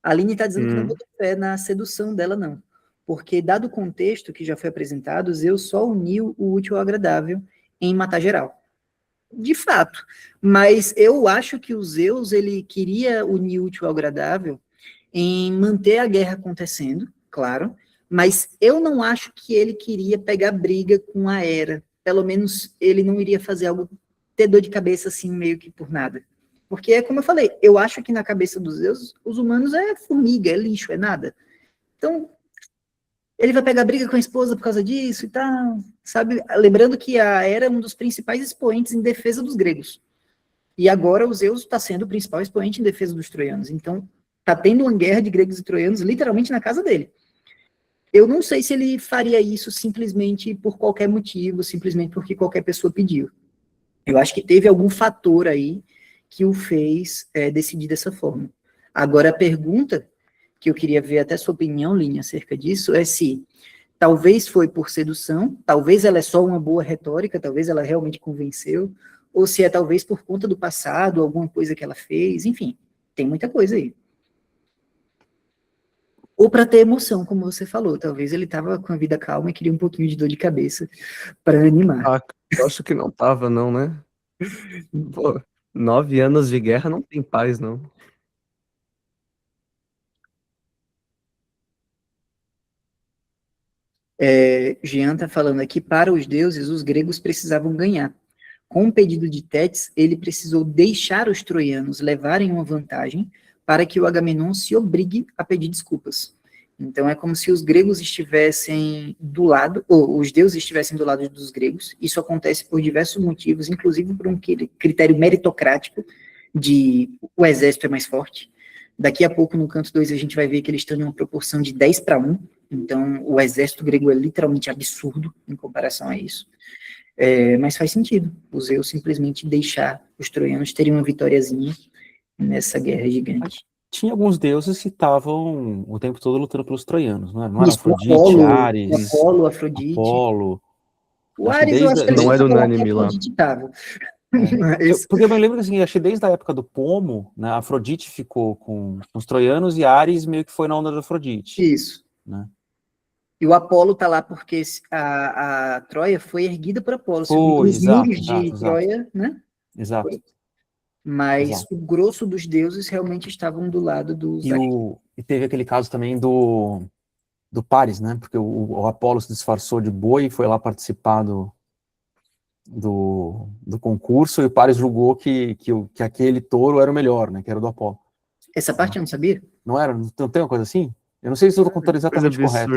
A: A Aline está dizendo que não
B: Hum.
A: botou fé na sedução dela, não. Porque, dado o contexto que já foi apresentado, Zeus só uniu o útil ao agradável em matar geral. De fato. Mas eu acho que o Zeus, ele queria unir o útil ao agradável em manter a guerra acontecendo, claro, mas eu não acho que ele queria pegar briga com a Hera. Pelo menos ele não iria fazer algo, ter dor de cabeça assim, meio que por nada. Porque é como eu falei, eu acho que na cabeça dos Zeus, os humanos é formiga, é lixo, é nada. Então, ele vai pegar briga com a esposa por causa disso e tal, sabe? Lembrando que a Hera é um dos principais expoentes em defesa dos gregos. E agora o Zeus está sendo o principal expoente em defesa dos troianos. Então, tá tendo uma guerra de gregos e troianos literalmente na casa dele. Eu não sei se ele faria isso simplesmente por qualquer motivo, simplesmente porque qualquer pessoa pediu. Eu acho que teve algum fator aí que o fez decidir dessa forma. Agora, a pergunta que eu queria ver até sua opinião, Linha, acerca disso, é se talvez foi por sedução, talvez ela é só uma boa retórica, talvez ela realmente convenceu, ou se é talvez por conta do passado, alguma coisa que ela fez, enfim, tem muita coisa aí. Ou para ter emoção, como você falou, talvez ele estava com a vida calma e queria um pouquinho de dor de cabeça para animar.
B: Ah, eu acho que não tava, não, né? Pô, 9 anos de guerra não tem paz, não.
A: Jean está falando aqui, para os deuses, os gregos precisavam ganhar. Com o pedido de Tétis, ele precisou deixar os troianos levarem uma vantagem para que o Agamenon se obrigue a pedir desculpas. Então é como se os gregos estivessem do lado, ou os deuses estivessem do lado dos gregos. Isso acontece por diversos motivos, inclusive por um critério meritocrático de o exército é mais forte. Daqui a pouco, no canto 2, a gente vai ver que eles estão em uma proporção de 10-1, então o exército grego é literalmente absurdo em comparação a isso. Mas faz sentido o Zeus simplesmente deixar os troianos terem uma vitóriazinha nessa guerra gigante.
E: Tinha alguns deuses que estavam o tempo todo lutando pelos troianos, não era? Não era
A: Isso,
E: Afrodite, Ares,
A: Afrodite.
E: Apolo.
A: O
E: Acho que
A: Ares, eu acho que eles
B: Não era
A: vão falar que
B: unânime lá.
A: Afrodite estava.
E: Porque eu me lembro assim, achei desde a época do Pomo, né, Afrodite ficou com os troianos e Ares meio que foi na onda da Afrodite.
A: Isso.
E: Né?
A: E o Apolo está lá porque a Troia foi erguida por Apolo.
E: Foi,
A: Os muros de Troia, né?
E: Exato.
A: Mas
E: Exato.
A: o grosso dos deuses realmente estavam do lado dos...
E: E teve aquele caso também do Paris, né? Porque o Apolo se disfarçou de boi e foi lá participar do concurso, e o Paris julgou que aquele touro era o melhor, né? Que era o do Apolo.
A: Essa parte eu não sabia?
E: Não era? Não tem uma coisa assim? Eu não sei se eu estou contando exatamente correto,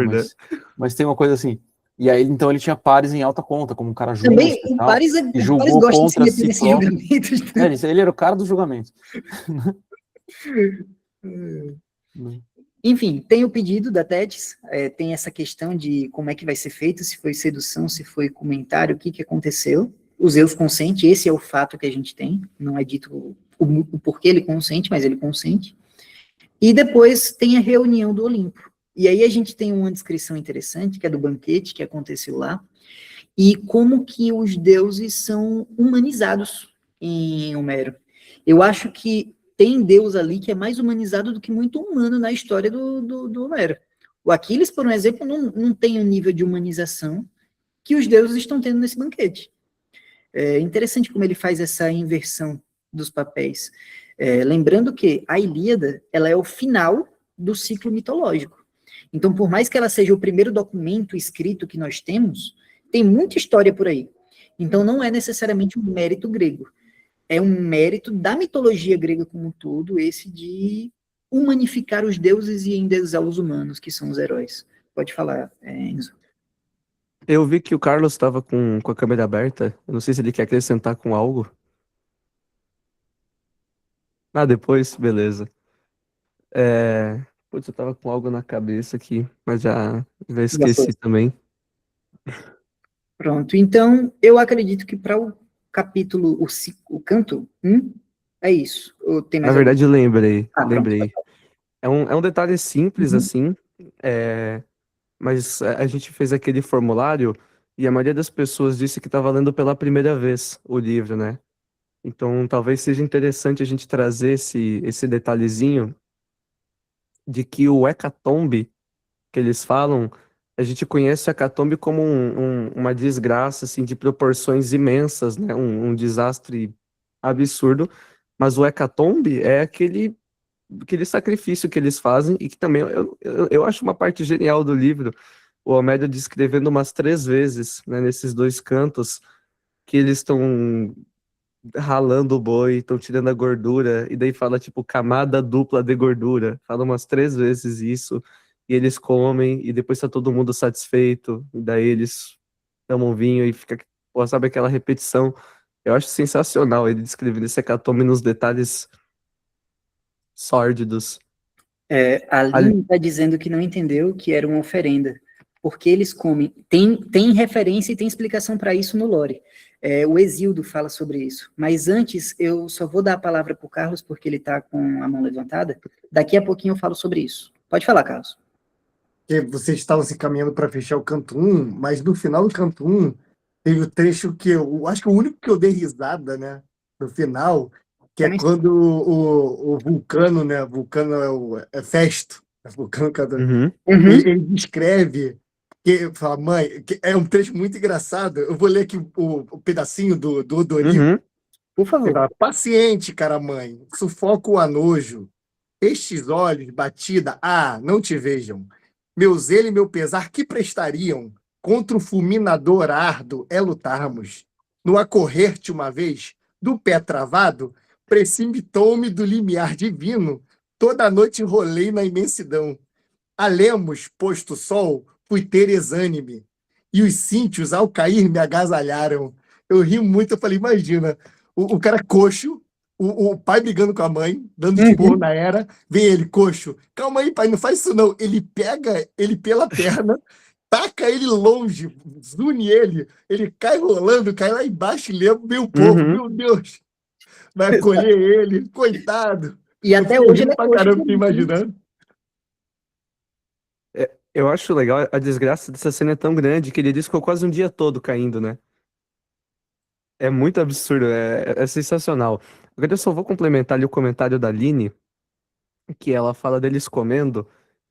E: mas tem uma coisa assim. E aí, então, ele tinha Paris em alta conta, como um cara justo.
A: Também, o Paris,
E: e julgou contra si próprio.
A: Julgamentos.
E: Ele era o cara dos julgamentos.
A: Enfim, tem o pedido da Tétis, tem essa questão de como é que vai ser feito, se foi sedução, se foi comentário, o que aconteceu. O Zeus consente, esse é o fato que a gente tem, não é dito o porquê ele consente, mas ele consente. E depois tem a reunião do Olimpo. E aí a gente tem uma descrição interessante, que é do banquete que aconteceu lá, e como que os deuses são humanizados em Homero. Eu acho que tem deus ali que é mais humanizado do que muito humano na história do Homero. O Aquiles, por um exemplo, não tem o nível de humanização que os deuses estão tendo nesse banquete. É interessante como ele faz essa inversão dos papéis. Lembrando que a Ilíada, ela é o final do ciclo mitológico. Então, por mais que ela seja o primeiro documento escrito que nós temos, tem muita história por aí. Então, não é necessariamente um mérito grego. É um mérito da mitologia grega como um todo, esse de humanificar os deuses e endeusar os humanos, que são os heróis. Pode falar, Enzo.
B: Eu vi que o Carlos estava com a câmera aberta. Eu não sei se ele quer acrescentar com algo. Ah, depois? Beleza. Putz, eu tava com algo na cabeça aqui, mas já esqueci também.
A: Pronto, então eu acredito que para o capítulo, o canto 1, é isso. Ou tem mais
B: Na verdade, lembrei.
A: Pronto.
B: É um detalhe simples, assim, mas a gente fez aquele formulário e a maioria das pessoas disse que estava lendo pela primeira vez o livro, né? Então, talvez seja interessante a gente trazer esse detalhezinho de que o hecatombe que eles falam a gente conhece a hecatombe como uma desgraça assim, de proporções imensas, né? Um desastre absurdo, mas o hecatombe é aquele sacrifício que eles fazem e que também eu acho uma parte genial do livro, o Homero descrevendo umas 3 vezes, né, nesses 2 cantos, que eles estão ralando o boi, estão tirando a gordura, e daí fala, tipo, camada dupla de gordura. Fala umas 3 vezes isso, e eles comem, e depois tá todo mundo satisfeito, e daí eles tomam vinho e fica, pô, sabe aquela repetição? Eu acho sensacional ele descrevendo esse hecatombe nos detalhes sórdidos.
A: A
B: Ali-
A: Aline está dizendo que não entendeu que era uma oferenda, porque eles comem. Tem referência e tem explicação para isso no Lore. O Exildo fala sobre isso. Mas antes, eu só vou dar a palavra para o Carlos, porque ele está com a mão levantada. Daqui a pouquinho eu falo sobre isso. Pode falar, Carlos.
C: Que vocês estavam se caminhando para fechar o canto 1, mas no final do canto 1 teve o trecho que eu acho que o único que eu dei risada, né, no final, que é
A: Também.
C: quando o Vulcano, né, Vulcano é Festo, Vulcano cantando,
B: Uhum.
C: ele descreve, que fala, mãe, que é um trecho muito engraçado, eu vou ler aqui o pedacinho do Odorico.
B: Uhum.
A: Por
C: Ele
A: favor.
C: fala, paciente, cara mãe, sufoco o anojo, estes olhos, batida, não te vejam. Meu zelo e meu pesar que prestariam contra o fulminador árduo é lutarmos. No acorrer-te uma vez, do pé travado, precipitou-me do limiar divino, toda a noite rolei na imensidão. A lemos, posto o sol, fui ter exânime, e os cíntios, ao cair, me agasalharam. Eu ri muito, eu falei, imagina, o cara coxo, o pai brigando com a mãe, dando esporro na era, vem ele, coxo, calma aí, pai, não faz isso não. Ele pega ele pela perna, taca ele longe, zune ele cai rolando, cai lá embaixo e lembra, meu povo,
B: Uhum.
C: meu Deus, vai acolher ele, coitado.
A: E
C: Eu
A: até
C: fiquei
A: hoje ele
C: rindo
A: é
C: pra
A: coxo
C: caramba,
A: também, né?
C: imaginando.
B: Eu acho legal, a desgraça dessa cena é tão grande que ele diz que ficou quase um dia todo caindo, né? É muito absurdo, é sensacional. Agora eu só vou complementar ali o comentário da Aline, que ela fala deles comendo.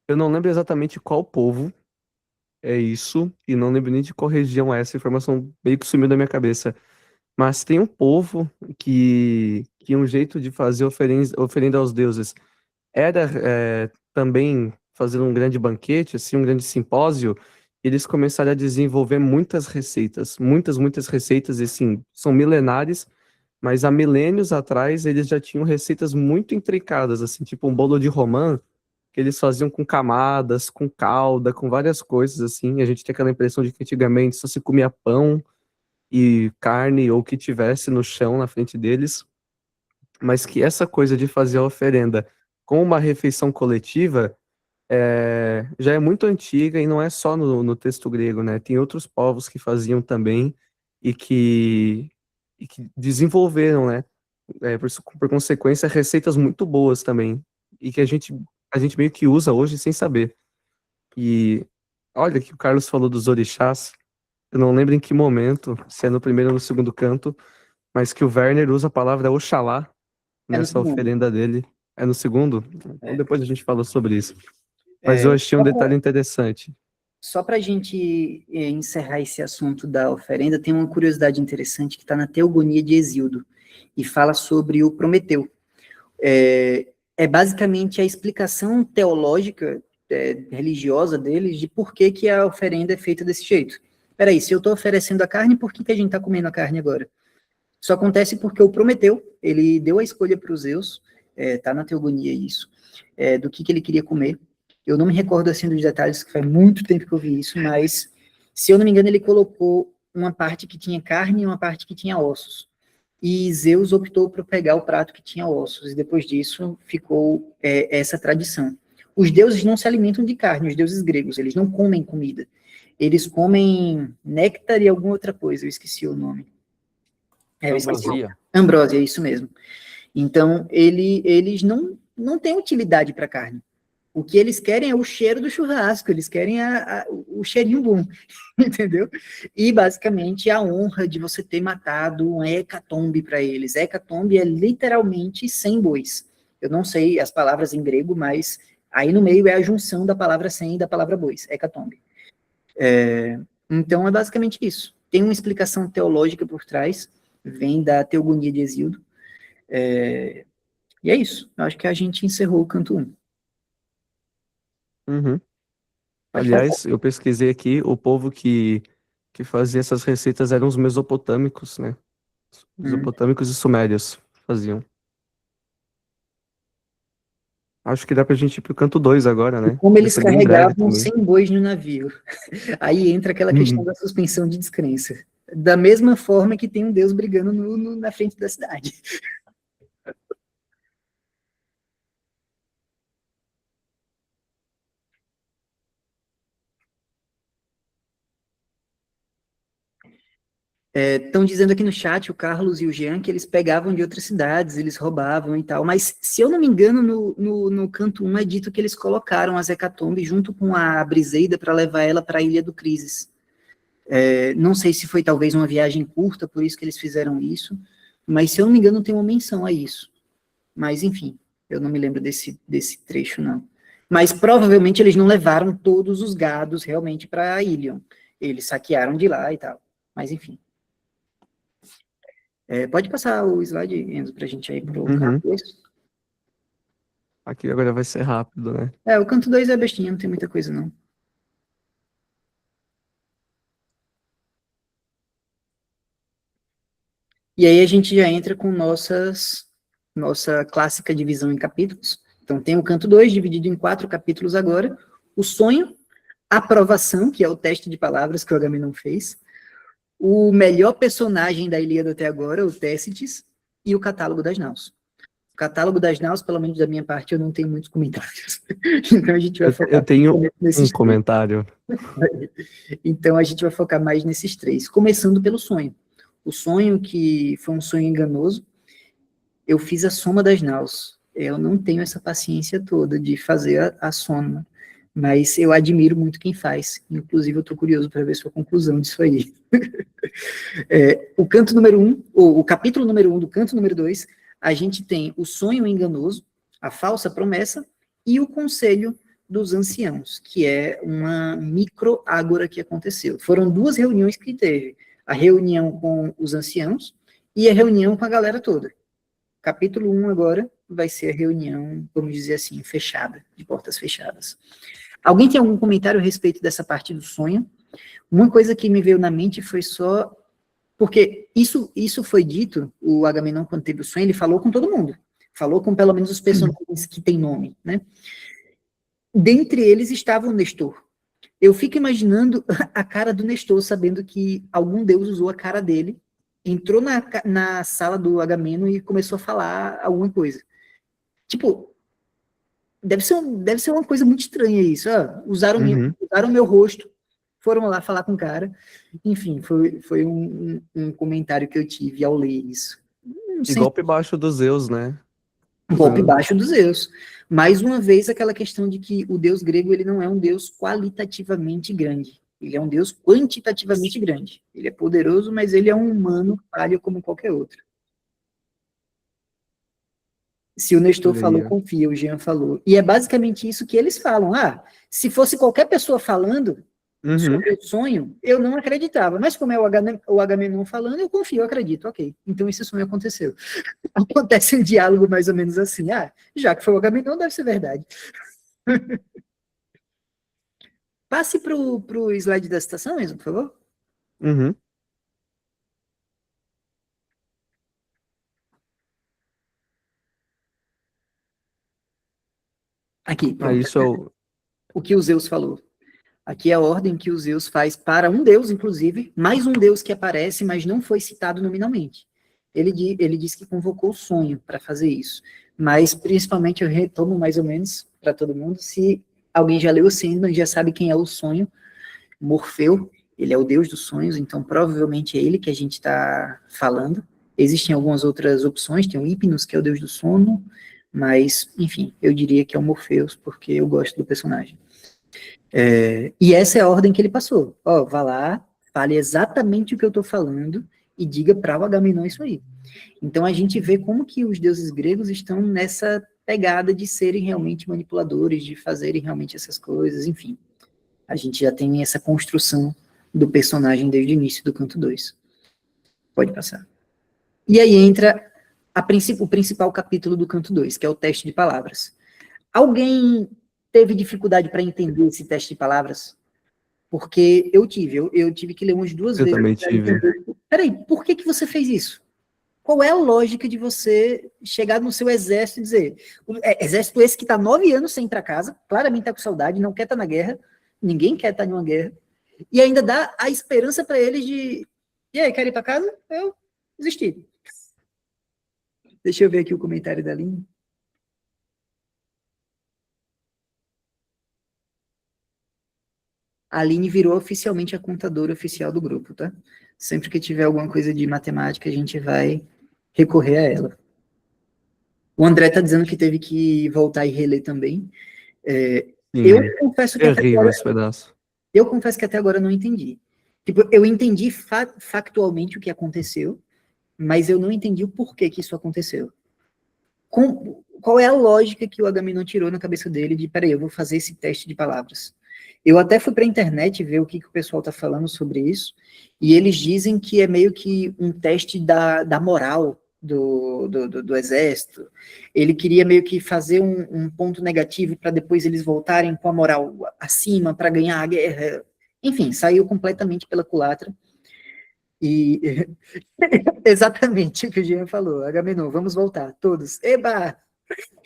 B: Eu não lembro exatamente qual povo é isso, e não lembro nem de qual região é essa informação, meio que sumiu da minha cabeça. Mas tem um povo que um jeito de fazer oferenda aos deuses era também fazer um grande banquete, assim, um grande simpósio. Eles começaram a desenvolver muitas receitas, muitas receitas, e assim, são milenares, mas há milênios atrás eles já tinham receitas muito intricadas, assim, tipo um bolo de romã, que eles faziam com camadas, com calda, com várias coisas, assim. A gente tem aquela impressão de que antigamente só se comia pão e carne ou o que tivesse no chão na frente deles, mas que essa coisa de fazer a oferenda com uma refeição coletiva já é muito antiga e não é só no texto grego, né? Tem outros povos que faziam também e que desenvolveram, né? Por consequência, receitas muito boas também e que a gente meio que usa hoje sem saber. E olha que o Carlos falou dos orixás, eu não lembro em que momento, se é no primeiro ou no segundo canto, mas que o Werner usa a palavra Oxalá
A: É no
B: nessa
A: segundo.
B: oferenda dele. É no segundo? Então
A: É.
B: depois a gente fala sobre isso. Mas eu achei um detalhe interessante.
A: Só para a gente encerrar esse assunto da oferenda, tem uma curiosidade interessante que está na Teogonia de Hesíodo, e fala sobre o Prometeu. É basicamente a explicação teológica, religiosa deles, de por que, que a oferenda é feita desse jeito. Peraí, se eu estou oferecendo a carne, por que, que a gente está comendo a carne agora? Isso acontece porque o Prometeu, ele deu a escolha para os Zeus, tá na Teogonia isso, do que ele queria comer. Eu não me recordo assim dos detalhes, que faz muito tempo que eu vi isso, mas, se eu não me engano, ele colocou uma parte que tinha carne e uma parte que tinha ossos. E Zeus optou por pegar o prato que tinha ossos, e depois disso ficou essa tradição. Os deuses não se alimentam de carne, os deuses gregos, eles não comem comida. Eles comem néctar e alguma outra coisa, eu esqueci o nome. Eu esqueci.
E: Ambrosia.
A: Ambrósia, é isso mesmo. Então, eles não têm utilidade para carne. O que eles querem é o cheiro do churrasco, eles querem o cheirinho bom, entendeu? E, basicamente, a honra de você ter matado um hecatombe para eles. Hecatombe é literalmente 100 bois. Eu não sei as palavras em grego, mas aí no meio é a junção da palavra 100 e da palavra bois, hecatombe. Então, é basicamente isso. Tem uma explicação teológica por trás, vem da Teogonia de Hesíodo, e é isso. Eu acho que a gente encerrou o canto 1.
B: Uhum.
A: Pode
B: Aliás, eu pesquisei aqui, o povo que fazia essas receitas eram os mesopotâmicos, né? Os mesopotâmicos e sumérios faziam. Acho que dá pra gente ir pro canto 2 agora, né?
A: Como
B: Vai
A: eles
B: ser bem breve
A: carregavam
B: também.
A: 100 bois no navio. Aí entra aquela questão
B: Uhum.
A: da suspensão de descrença. Da mesma forma que tem um Deus brigando na frente da cidade. Estão dizendo aqui no chat, o Carlos e o Jean, que eles pegavam de outras cidades, eles roubavam e tal, mas se eu não me engano, no canto 1 é dito que eles colocaram a Hecatombe junto com a Briseida para levar ela para a Ilha do Crises. Não sei se foi talvez uma viagem curta, por isso que eles fizeram isso, mas se eu não me engano tem uma menção a isso. Mas enfim, eu não me lembro desse trecho não. Mas provavelmente eles não levaram todos os gados realmente para Ilion. Eles saquearam de lá e tal, mas enfim. Pode passar o slide, Enzo, para a gente ir para o canto 2.
B: Aqui agora vai ser rápido, né?
A: O canto 2 é bestinha, não tem muita coisa, não. E aí a gente já entra com nossa clássica divisão em capítulos. Então tem o canto 2, dividido em 4 capítulos agora. O sonho, a aprovação, que é o teste de palavras que o Agamenon fez. O melhor personagem da Ilíada até agora, o Técites, e o catálogo das naus. O catálogo das naus, pelo menos da minha parte, eu não tenho muitos comentários. Então a gente vai focar
B: Eu tenho
A: nesses
B: um comentário.
A: Então a gente vai focar mais nesses 3, começando pelo sonho. O sonho, que foi um sonho enganoso, eu fiz a soma das naus. Eu não tenho essa paciência toda de fazer a soma, mas eu admiro muito quem faz. Inclusive, eu estou curioso para ver sua conclusão disso aí. O canto número 1, ou o capítulo número 1 do canto número 2, a gente tem o sonho enganoso, a falsa promessa e o conselho dos anciãos, que é uma micro-ágora que aconteceu. Foram 2 reuniões que teve. A reunião com os anciãos e a reunião com a galera toda. Capítulo 1 agora vai ser a reunião, vamos dizer assim, fechada, de portas fechadas. Alguém tem algum comentário a respeito dessa parte do sonho? Uma coisa que me veio na mente foi só... Porque isso foi dito, o Agamenon, quando teve o sonho, ele falou com todo mundo. Falou com pelo menos os personagens que têm nome, né? Dentre eles estava o Nestor. Eu fico imaginando a cara do Nestor, sabendo que algum deus usou a cara dele, entrou na sala do Agamenon e começou a falar alguma coisa. Tipo, deve ser uma coisa muito estranha isso. Usaram meu rosto, foram lá falar com o cara. Enfim, foi um comentário que eu tive ao ler isso.
B: E golpe baixo dos Zeus, né?
A: Golpe baixo dos Zeus. Mais uma vez, aquela questão de que o deus grego ele não é um deus qualitativamente grande. Ele é um deus quantitativamente grande. Ele é poderoso, mas ele é um humano falho como qualquer outro. Se o Nestor falou, confia, o Jean falou. E é basicamente isso que eles falam. Se fosse qualquer pessoa falando sobre o sonho, eu não acreditava. Mas como é o Agamenon falando, eu confio, eu acredito. Ok, então esse sonho aconteceu. Acontece um diálogo mais ou menos assim. Já que foi o Agamenon, deve ser verdade. Passe para o slide da citação mesmo, por favor. Aqui, pronto.
B: Isso é
A: o que o Zeus falou. Aqui é a ordem que o Zeus faz para um deus, inclusive, mais um deus que aparece, mas não foi citado nominalmente. Ele diz que convocou o sonho para fazer isso. Mas, principalmente, eu retomo mais ou menos para todo mundo, se alguém já leu o Sandman, já sabe quem é o sonho. Morfeu, ele é o deus dos sonhos, então provavelmente é ele que a gente está falando. Existem algumas outras opções, tem o Hipnos, que é o deus do sono, mas, enfim, eu diria que é o Morpheus, porque eu gosto do personagem. E essa é a ordem que ele passou. Vá lá, fale exatamente o que eu estou falando e diga para o Agamenon isso aí. Então a gente vê como que os deuses gregos estão nessa pegada de serem realmente manipuladores, de fazerem realmente essas coisas, enfim. A gente já tem essa construção do personagem desde o início do canto 2. Pode passar. E aí entra o principal capítulo do canto 2, que é o teste de palavras. Alguém teve dificuldade para entender esse teste de palavras? Porque eu tive que ler umas 2
B: Eu
A: vezes.
B: também tive.
A: Peraí, por que você fez isso? Qual é a lógica de você chegar no seu exército e dizer, exército esse que está 9 anos sem ir para casa, claramente está com saudade, não quer estar na guerra, ninguém quer estar em uma guerra, e ainda dá a esperança para eles de, e aí, quer ir para casa? Eu desisti. Deixa eu ver aqui o comentário da Aline. A Aline virou oficialmente a contadora oficial do grupo, tá? Sempre que tiver alguma coisa de matemática, a gente vai recorrer a ela. O André está dizendo que teve que voltar e reler também. Eu confesso que
B: Terrível esse pedaço.
A: Eu confesso que até agora eu não entendi. Tipo, eu entendi factualmente o que aconteceu, mas eu não entendi o porquê que isso aconteceu. Qual é a lógica que o Agamenon tirou na cabeça dele de, peraí, eu vou fazer esse teste de palavras? Eu até fui para a internet ver o que o pessoal está falando sobre isso, e eles dizem que é meio que um teste da moral do exército. Ele queria meio que fazer um ponto negativo para depois eles voltarem com a moral acima para ganhar a guerra. Enfim, saiu completamente pela culatra. E exatamente o que o Jean falou, Agamenon, vamos voltar, todos. Eba!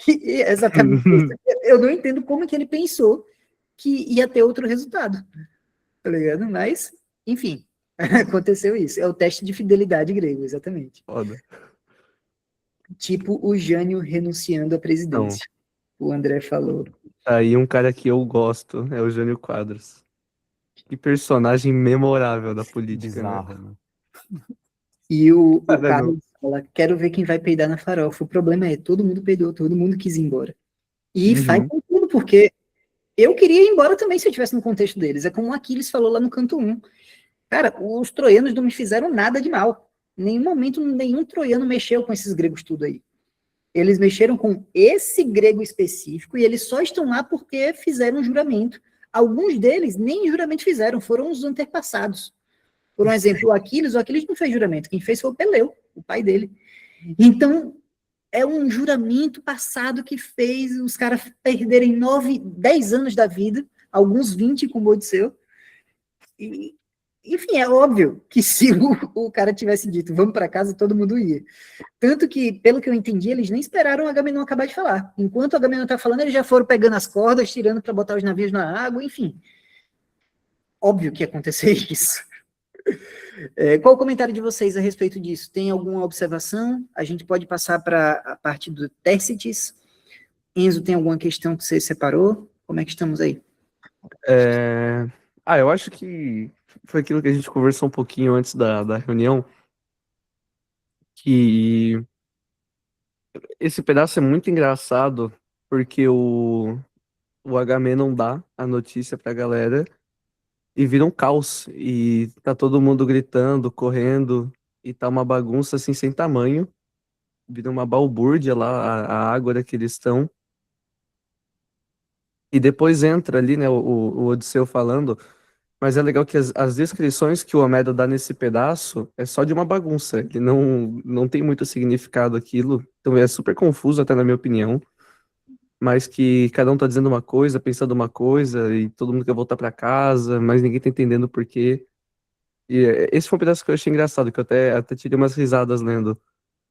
A: Exatamente isso. Eu não entendo como que ele pensou que ia ter outro resultado, tá ligado? Mas, enfim, aconteceu isso. É o teste de fidelidade grego, exatamente.
B: Foda.
A: Tipo o Jânio renunciando à presidência. O André falou.
B: Aí um cara que eu gosto é o Jânio Quadros. Que personagem memorável da política,
E: Bizarro,
B: né?
E: né?
A: E o
B: Cara,
A: Carlos fala, quero ver quem vai peidar na farofa. O problema é, todo mundo peidou, todo mundo quis ir embora. E faz sentido, porque eu queria ir embora também se eu estivesse no contexto deles. É como o Aquiles falou lá no canto 1. Cara, os troianos não me fizeram nada de mal. Em nenhum momento, nenhum troiano mexeu com esses gregos tudo aí. Eles mexeram com esse grego específico e eles só estão lá porque fizeram um juramento. Alguns deles nem juramento fizeram, foram os antepassados. Por um exemplo, o Aquiles não fez juramento, quem fez foi o Peleu, o pai dele. Então, é um juramento passado que fez os caras perderem 10 anos da vida, alguns 20 com o Odisseu. E, enfim, é óbvio que se o cara tivesse dito, vamos para casa, todo mundo ia. Tanto que, pelo que eu entendi, eles nem esperaram o Agamenon acabar de falar. Enquanto o Agamenon está falando, eles já foram pegando as cordas, tirando para botar os navios na água, enfim. Óbvio que ia acontecer isso. Qual o comentário de vocês a respeito disso? Tem alguma observação? A gente pode passar para a parte do Tércites. Enzo, tem alguma questão que você separou? Como é que estamos aí?
B: Eu acho que foi aquilo que a gente conversou um pouquinho antes da reunião, que esse pedaço é muito engraçado, porque o Agamenon dá a notícia pra galera e vira um caos, e tá todo mundo gritando, correndo, e tá uma bagunça assim sem tamanho, vira uma balbúrdia lá, a água que eles estão. E depois entra ali, né, o Odisseu falando, mas é legal que as descrições que o Homero dá nesse pedaço é só de uma bagunça, ele não tem muito significado aquilo, então é super confuso até na minha opinião, mas que cada um tá dizendo uma coisa, pensando uma coisa, e todo mundo quer voltar pra casa, mas ninguém tá entendendo o porquê. E esse foi um pedaço que eu achei engraçado, que eu até tirei umas risadas lendo,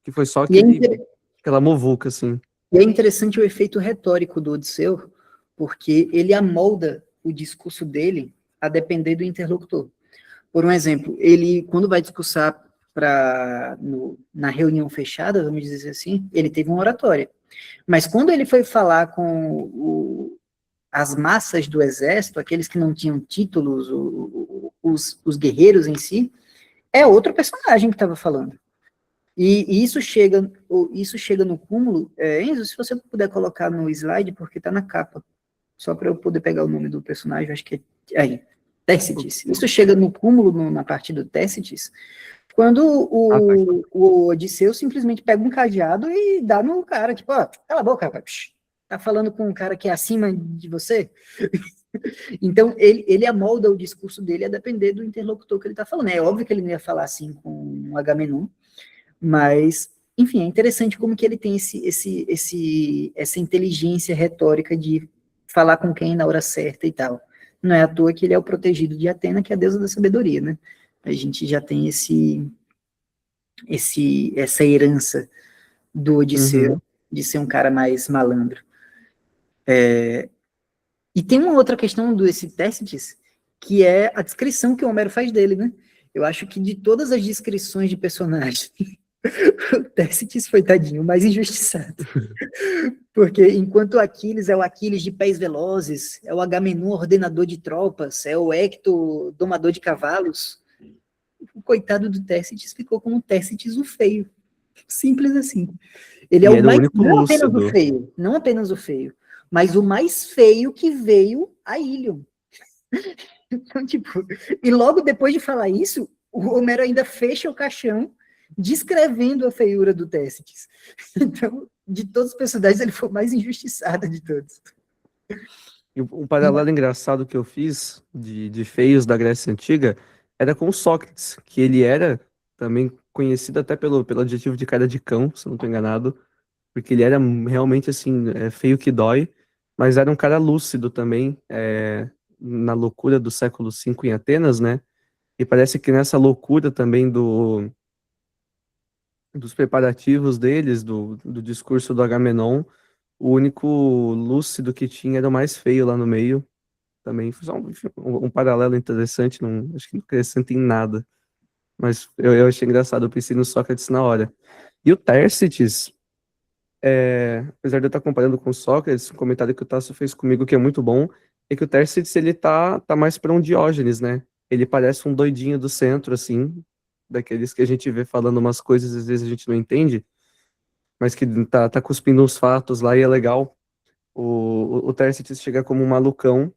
B: que foi só aquela muvuca, assim.
A: E é interessante o efeito retórico do Odisseu, porque ele amolda o discurso dele a depender do interlocutor. Por um exemplo, ele, quando vai discursar na reunião fechada, vamos dizer assim, ele teve uma oratória. Mas quando ele foi falar com as massas do exército, aqueles que não tinham títulos, os guerreiros em si, é outro personagem que estava falando. E isso chega no cúmulo. Enzo, se você puder colocar no slide, porque está na capa, só para eu poder pegar o nome do personagem, acho que é aí, Tércites. Isso chega no cúmulo, na parte do Tércites, quando o Odisseu simplesmente pega um cadeado e dá no cara, tipo, ó, cala a boca, rapaz. Tá falando com um cara que é acima de você? Então, ele amolda o discurso dele a depender do interlocutor que ele está falando. É óbvio que ele não ia falar assim com o Agamenon, mas, enfim, é interessante como que ele tem essa inteligência retórica de falar com quem na hora certa e tal. Não é à toa que ele é o protegido de Atena, que é a deusa da sabedoria, né? A gente já tem essa herança do Odisseu, de ser um cara mais malandro. E tem uma outra questão desse Técites, que é a descrição que o Homero faz dele, né? Eu acho que de todas as descrições de personagem, o Técites foi, tadinho, mais injustiçado. Porque enquanto o Aquiles é o Aquiles de pés velozes, é o Agamenon ordenador de tropas, é o Hector domador de cavalos, o coitado do Técites ficou como Técites o feio. Simples assim. Ele é o mais, não apenas o feio, não apenas o feio, mas o mais feio que veio a Ilion. Então, tipo, e logo depois de falar isso, o Homero ainda fecha o caixão descrevendo a feiura do Técites. Então, de todos os personagens, ele foi o mais injustiçado de todos.
B: E um paralelo engraçado que eu fiz de feios da Grécia Antiga era com Sócrates, que ele era também conhecido até pelo adjetivo de cara de cão, se eu não estou enganado, porque ele era realmente assim, feio que dói, mas era um cara lúcido também, na loucura do século V em Atenas, né? E parece que nessa loucura também dos preparativos deles, do discurso do Agamenon, o único lúcido que tinha era o mais feio lá no meio. Também foi só um paralelo interessante, não, acho que não acrescenta em nada. Mas eu achei engraçado, eu pensei no Sócrates na hora. E o Tércites, apesar de eu estar comparando com o Sócrates, um comentário que o Tasso fez comigo que é muito bom, é que o Tércites, ele tá mais para um Diógenes, né? Ele parece um doidinho do centro, assim, daqueles que a gente vê falando umas coisas, às vezes a gente não entende, mas que tá cuspindo uns fatos lá e é legal. O Tércites chega como um malucão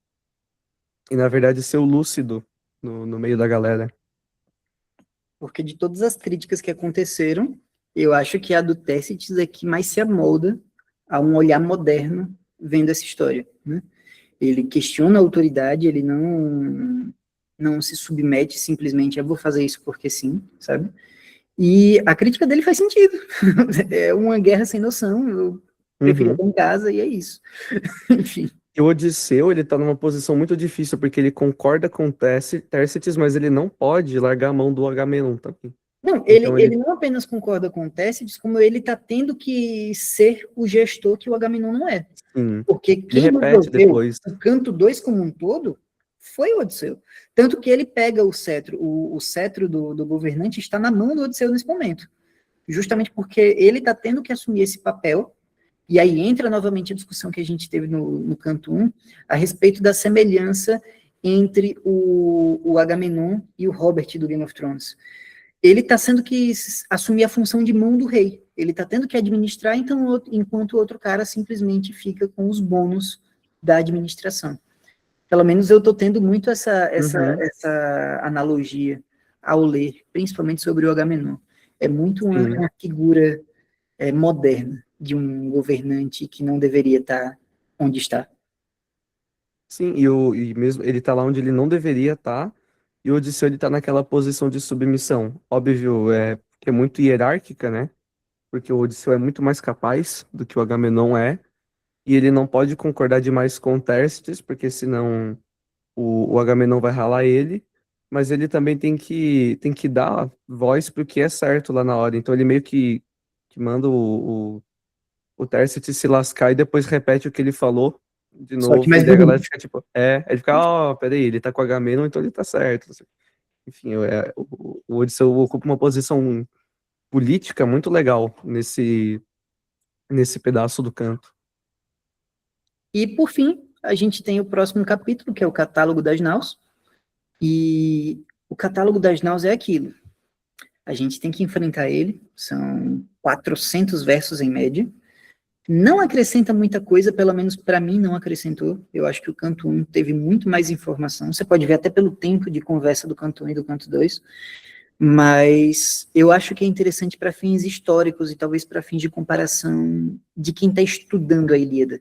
B: e, na verdade, ser o lúcido no meio da galera.
A: Porque de todas as críticas que aconteceram, eu acho que a do Tércites é que mais se amolda a um olhar moderno vendo essa história, né? Ele questiona a autoridade, ele não se submete simplesmente a vou fazer isso porque sim, sabe? E a crítica dele faz sentido. É uma guerra sem noção, eu prefiro estar em casa e é isso. Enfim.
B: E o Odisseu, ele tá numa posição muito difícil, porque ele concorda com o Tércites, mas ele não pode largar a mão do Agamenon também.
A: Não, ele não apenas concorda com o Tércites, como ele está tendo que ser o gestor que o Agamenon não é.
B: Sim.
A: Porque quem
B: repete depois.
A: o canto 2 como um todo foi o Odisseu. Tanto que ele pega o cetro, o cetro do governante está na mão do Odisseu nesse momento. Justamente porque ele está tendo que assumir esse papel. E aí entra novamente a discussão que a gente teve no canto 1 a respeito da semelhança entre o Agamenon e o Robert do Game of Thrones. Ele está tendo que assumir a função de mão do rei. Ele está tendo que administrar, então, enquanto o outro cara simplesmente fica com os bônus da administração. Pelo menos eu estou tendo muito essa analogia ao ler, principalmente sobre o Agamenon. É muito uma figura moderna de um governante que não deveria estar onde está.
B: Sim, e mesmo ele tá lá onde ele não deveria estar, e o Odisseu ele tá naquela posição de submissão. Óbvio, que é muito hierárquica, né? Porque o Odisseu é muito mais capaz do que o Agamenon é, e ele não pode concordar demais com o Tércites, porque senão o Agamenon vai ralar ele, mas ele também tem que dar voz pro que é certo lá na hora. Então ele meio que manda o Tércites se lascar e depois repete o que ele falou de
A: Só que
B: novo,
A: mais
B: e daí a galera
A: bonito.
B: fica tipo, ele fica, peraí, ele tá com o Agamenon, então ele tá certo. Enfim, o Odisseu ocupa uma posição política muito legal nesse pedaço do canto.
A: E, por fim, a gente tem o próximo capítulo, que é o Catálogo das Naus. E o Catálogo das Naus é aquilo. A gente tem que enfrentar ele, são 400 versos em média. Não acrescenta muita coisa, pelo menos para mim não acrescentou. Eu acho que o canto 1 teve muito mais informação. Você pode ver até pelo tempo de conversa do canto 1 e do canto 2. Mas eu acho que é interessante para fins históricos e talvez para fins de comparação de quem está estudando a Ilíada.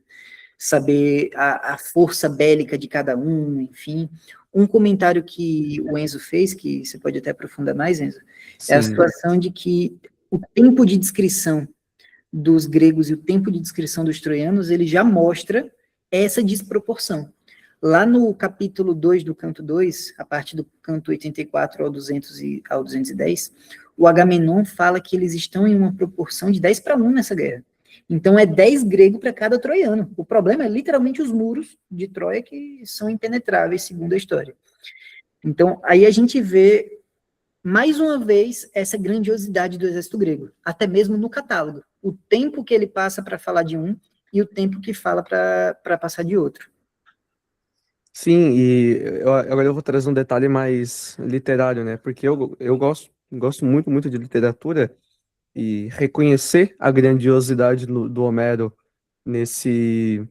A: saber a força bélica de cada um, enfim. Um comentário que o Enzo fez, que você pode até aprofundar mais, Enzo, é a
B: Sim.
A: situação de que o tempo de descrição dos gregos e o tempo de descrição dos troianos, ele já mostra essa desproporção. Lá no capítulo 2 do canto 2, a partir do canto 84 ao 210, o Agamenon fala que eles estão em uma proporção de 10-1 nessa guerra. Então é 10 grego para cada troiano. O problema é literalmente os muros de Troia que são impenetráveis, segundo a história. Então, aí a gente vê, mais uma vez, essa grandiosidade do exército grego, até mesmo no catálogo. O tempo que ele passa para falar de um e o tempo que fala para passar de outro.
B: Sim, e agora eu vou trazer um detalhe mais literário, né? Porque eu gosto muito, muito de literatura e reconhecer a grandiosidade do Homero nesse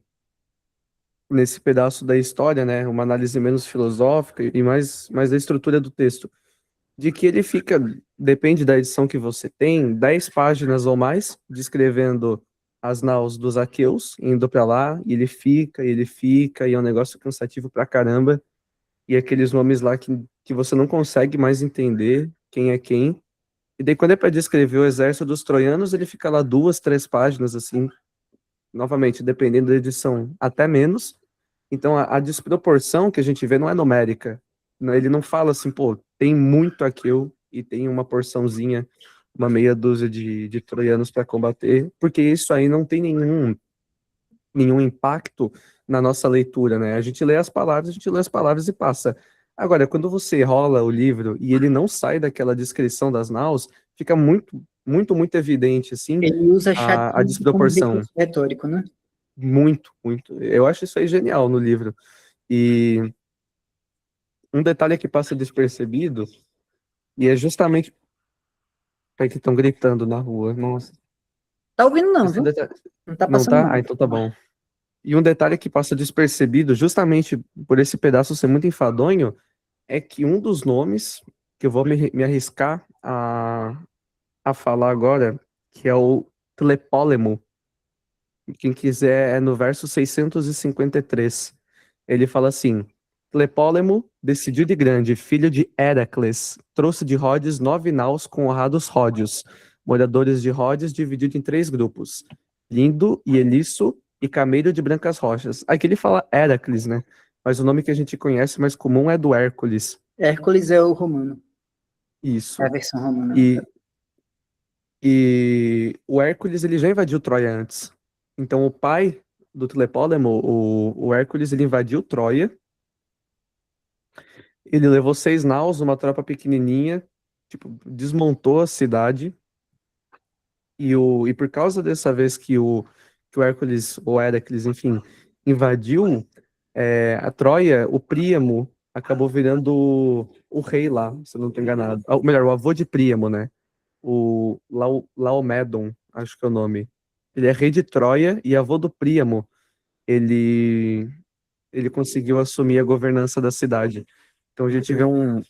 B: pedaço da história, né? Uma análise menos filosófica e mais da estrutura do texto. De que ele fica, depende da edição que você tem, 10 páginas ou mais, descrevendo as naus dos aqueus, indo para lá, e ele fica, e é um negócio cansativo pra caramba, e aqueles nomes lá que você não consegue mais entender quem é quem. E daí, quando é para descrever o exército dos troianos, ele fica lá 2, 3 páginas, assim, novamente, dependendo da edição, até menos. Então, a desproporção que a gente vê não é numérica. Ele não fala assim, pô, tem muito aqueu e tem uma porçãozinha, uma meia dúzia de troianos para combater, porque isso aí não tem nenhum impacto na nossa leitura, né? A gente lê as palavras e passa. Agora, quando você rola o livro e ele não sai daquela descrição das naus, fica muito, muito, muito evidente, assim,
A: Ele usa
B: a
A: chatice como
B: desproporção.
A: recurso retórico, né?
B: Muito, muito. Eu acho isso aí genial no livro. E um detalhe que passa despercebido, e é justamente. Peraí que estão gritando na rua. Nossa.
A: Tá ouvindo não,
B: Esse
A: viu?
B: detalhe...
A: Não tá
B: Não
A: passando
B: tá?
A: não.
B: Ah, então tá bom. E um detalhe que passa despercebido, justamente por esse pedaço ser muito enfadonho, é que um dos nomes, que eu vou me arriscar a falar agora, que é o Tlepólemo. Quem quiser, é no verso 653. Ele fala assim: Tlepólemo, decidido e grande, filho de Heracles, trouxe de Rhodes 9 naus com honrados ródios, moradores de Rhodes dividido em 3 grupos, Lindo e Elisso e Cameiro de Brancas Rochas. Aqui ele fala Heracles, né? Mas o nome que a gente conhece mais comum é do Hércules.
A: Hércules é o romano,
B: Isso.
A: é a versão romana.
B: E o Hércules, ele já invadiu Troia antes. Então o pai do Tlepólemo, o Hércules, ele invadiu Troia. Ele levou 6 naus, uma tropa pequenininha, tipo, desmontou a cidade. E por causa dessa vez que o Hércules, ou Heracles, enfim, invadiu a Troia, o Príamo acabou virando o rei lá, se eu não estou enganado. Ou melhor, o avô de Príamo, né? O Laomedon, acho que é o nome. Ele é rei de Troia e avô do Príamo. Ele conseguiu assumir a governança da cidade. Então a gente vê um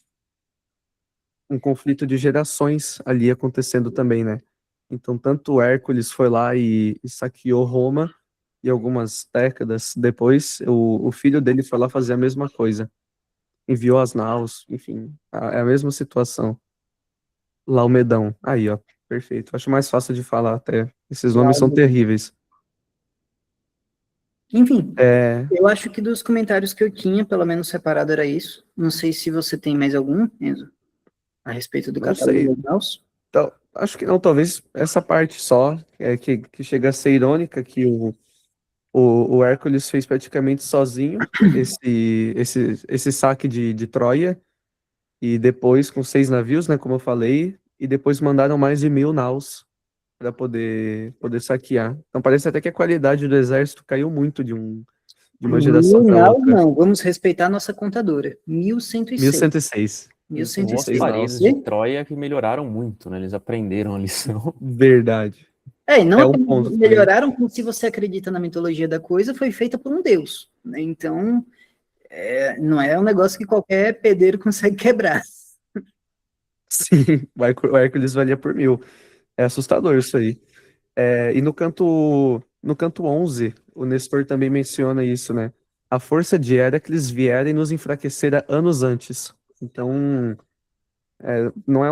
B: conflito de gerações ali acontecendo também, né? Então tanto Hércules foi lá e saqueou Roma, e algumas décadas depois o filho dele foi lá fazer a mesma coisa. Enviou as naus, enfim, é a mesma situação. Laomedão, aí ó, perfeito. Acho mais fácil de falar até. Esses nomes são terríveis.
A: Enfim, eu acho que dos comentários que eu tinha, pelo menos separado, era isso. Não sei se você tem mais algum, Enzo, a respeito do
B: Não
A: catálogo
B: sei.
A: dos naus.
B: Então, acho que não, talvez essa parte só, que chega a ser irônica, que o Hércules fez praticamente sozinho esse saque de Troia, e depois com 6 navios, né, como eu falei, e depois mandaram mais de 1000 naus para poder saquear. Então parece até que a qualidade do exército caiu muito de uma geração
A: 1000
B: para
A: naus,
B: outra.
A: não, vamos respeitar a nossa contadora. 1106.
B: 1106.
E: Os
A: 1106.
E: marinheiros de Troia que melhoraram muito, né? Eles aprenderam a lição.
B: Verdade.
A: Não
B: É um ponto também.
A: melhoraram, como se você acredita na mitologia da coisa, foi feita por um deus, né? Então, não é um negócio que qualquer pedreiro consegue quebrar.
B: Sim, o Hércules valia por 1000. É assustador isso aí. E no canto no canto 11, o Nestor também menciona isso, né? A força de Héracles viera e nos enfraquecera anos antes. Então, não é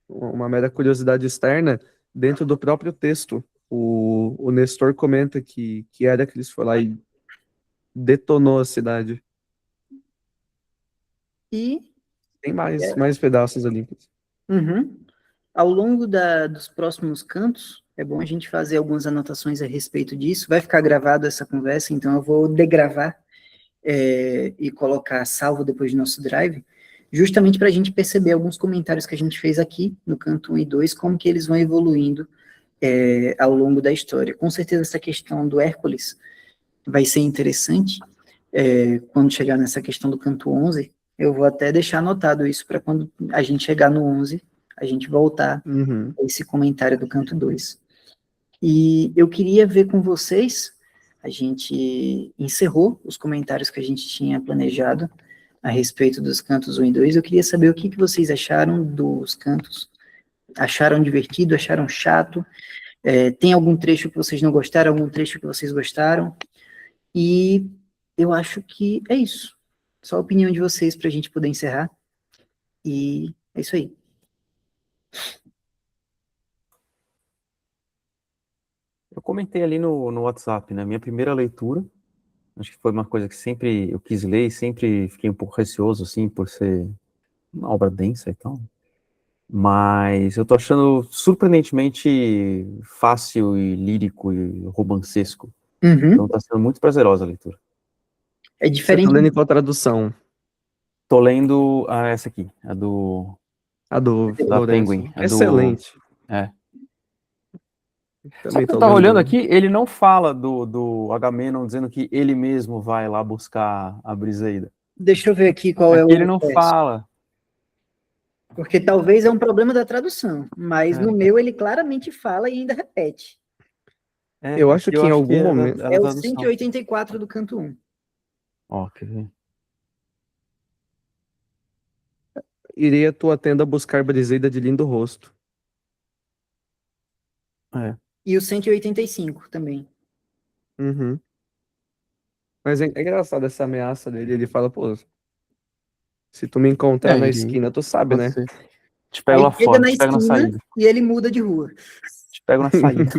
B: uma mera curiosidade externa. Dentro do próprio texto, o Nestor comenta que Héracles foi lá e detonou a cidade.
A: E
B: Tem mais pedaços ali.
A: uhum, ao longo dos próximos cantos, é bom a gente fazer algumas anotações a respeito disso. Vai ficar gravado essa conversa, então eu vou degravar e colocar salvo depois do nosso drive, justamente para a gente perceber alguns comentários que a gente fez aqui no canto 1 e 2, como que eles vão evoluindo ao longo da história. Com certeza essa questão do Hércules vai ser interessante quando chegar nessa questão do canto 11. Eu vou até deixar anotado isso para quando a gente chegar no 11, a gente voltar
B: Uhum.
A: a esse comentário do canto 2. E eu queria ver com vocês, a gente encerrou os comentários que a gente tinha planejado a respeito dos cantos 1 e 2. Eu queria saber o que vocês acharam dos cantos. Acharam divertido? Acharam chato? Tem algum trecho que vocês não gostaram? Algum trecho que vocês gostaram? E eu acho que é isso. Só a opinião de vocês para a gente poder encerrar. E é isso aí.
E: Eu comentei ali no WhatsApp, né? Minha primeira leitura, acho que foi uma coisa que sempre eu quis ler e sempre fiquei um pouco receoso, assim, por ser uma obra densa e tal. Mas eu tô achando surpreendentemente fácil e lírico e romancesco. Então
A: Uhum.
E: tá sendo muito prazerosa a leitura.
A: É
B: Você tá
A: diferente.
B: lendo em qual tradução?
E: Tô lendo essa aqui, a
B: A do
E: da
B: Lourenço.
E: Penguin.
B: Excelente.
E: Sabe
B: Também
E: o que eu
B: tô
E: tava olhando
B: lendo.
E: aqui? Ele não fala do Agamenon dizendo que ele mesmo vai lá buscar a Briseida.
A: Deixa eu ver aqui qual é
E: Aqui ele
A: o
E: não
A: verso.
E: fala.
A: Porque talvez é um problema da tradução, mas no meu ele claramente fala e ainda repete.
B: Eu acho
E: Aqui
B: que em algum
E: é
B: momento
E: da
A: É o
E: tradução.
A: 184 do canto 1.
E: Ó, quer ver?
B: irei à tua tenda buscar Briseida de lindo rosto.
A: E o 185 também.
B: Uhum. Mas é engraçado essa ameaça dele. Ele fala, pô, se tu me encontrar na
E: Ele
B: esquina, tu sabe,
E: pode
B: né?
E: ser. Te pego
A: Aí
E: lá
A: chega
E: fora,
A: na
E: te pego na
A: esquina
E: saída.
A: e ele muda de rua.
E: Te pego na saída.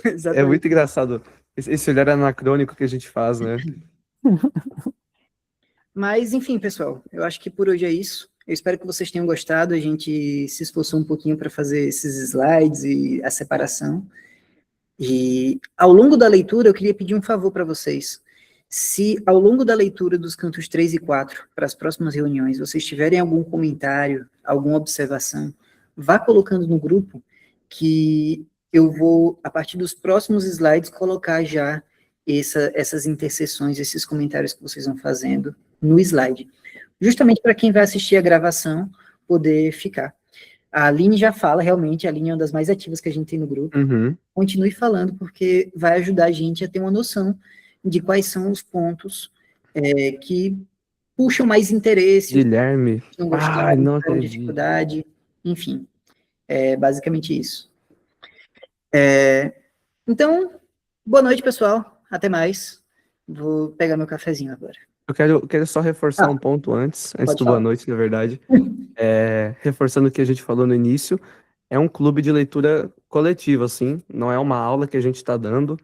B: É
A: Exatamente.
B: muito engraçado esse olhar anacrônico que a gente faz, né?
A: Mas, enfim, pessoal, eu acho que por hoje é isso. Eu espero que vocês tenham gostado. A gente se esforçou um pouquinho para fazer esses slides e a separação. E ao longo da leitura, eu queria pedir um favor para vocês. Se ao longo da leitura dos cantos 3 e 4, para as próximas reuniões, vocês tiverem algum comentário, alguma observação, vá colocando no grupo, que eu vou, a partir dos próximos slides, colocar já essas interseções, esses comentários que vocês vão fazendo no slide. Justamente para quem vai assistir a gravação poder ficar. A Aline já fala, realmente, a Aline é uma das mais ativas que a gente tem no grupo.
B: Uhum.
A: Continue falando, porque vai ajudar a gente a ter uma noção de quais são os pontos que puxam mais interesse, os
B: Guilherme.
A: que não
B: Ai,
A: gostaram,
B: não
A: tiveram
B: acredito.
A: dificuldade, enfim, é basicamente isso. Então, boa noite, pessoal, até mais. Vou pegar meu cafezinho agora.
B: Eu quero só reforçar
A: Ah,
B: um ponto antes
A: pode
B: do boa
A: falar.
B: noite, na verdade. Reforçando o que a gente falou no início, é um clube de leitura coletivo, assim, não é uma aula que a gente está dando.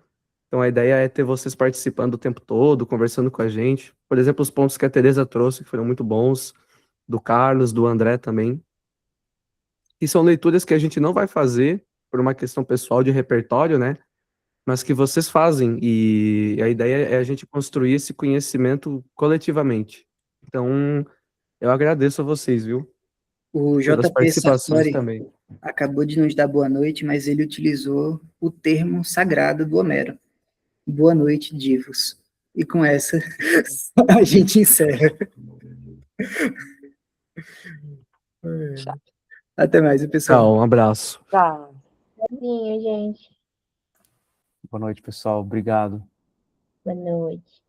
B: Então a ideia é ter vocês participando o tempo todo, conversando com a gente. Por exemplo, os pontos que a Teresa trouxe, que foram muito bons, do Carlos, do André também. E são leituras que a gente não vai fazer por uma questão pessoal de repertório, né? Mas que vocês fazem. E a ideia é a gente construir esse conhecimento coletivamente. Então, eu agradeço a vocês, viu?
A: O
B: Pelas
A: JP
B: participações
A: Sartori
B: também.
A: acabou de nos dar boa noite, mas ele utilizou o termo sagrado do Homero. Boa noite, divos. E com essa, a gente encerra. Até mais, pessoal.
B: Tchau, um abraço.
D: Tá.
F: Tchauzinho, gente.
E: Boa noite, pessoal. Obrigado.
F: Boa noite.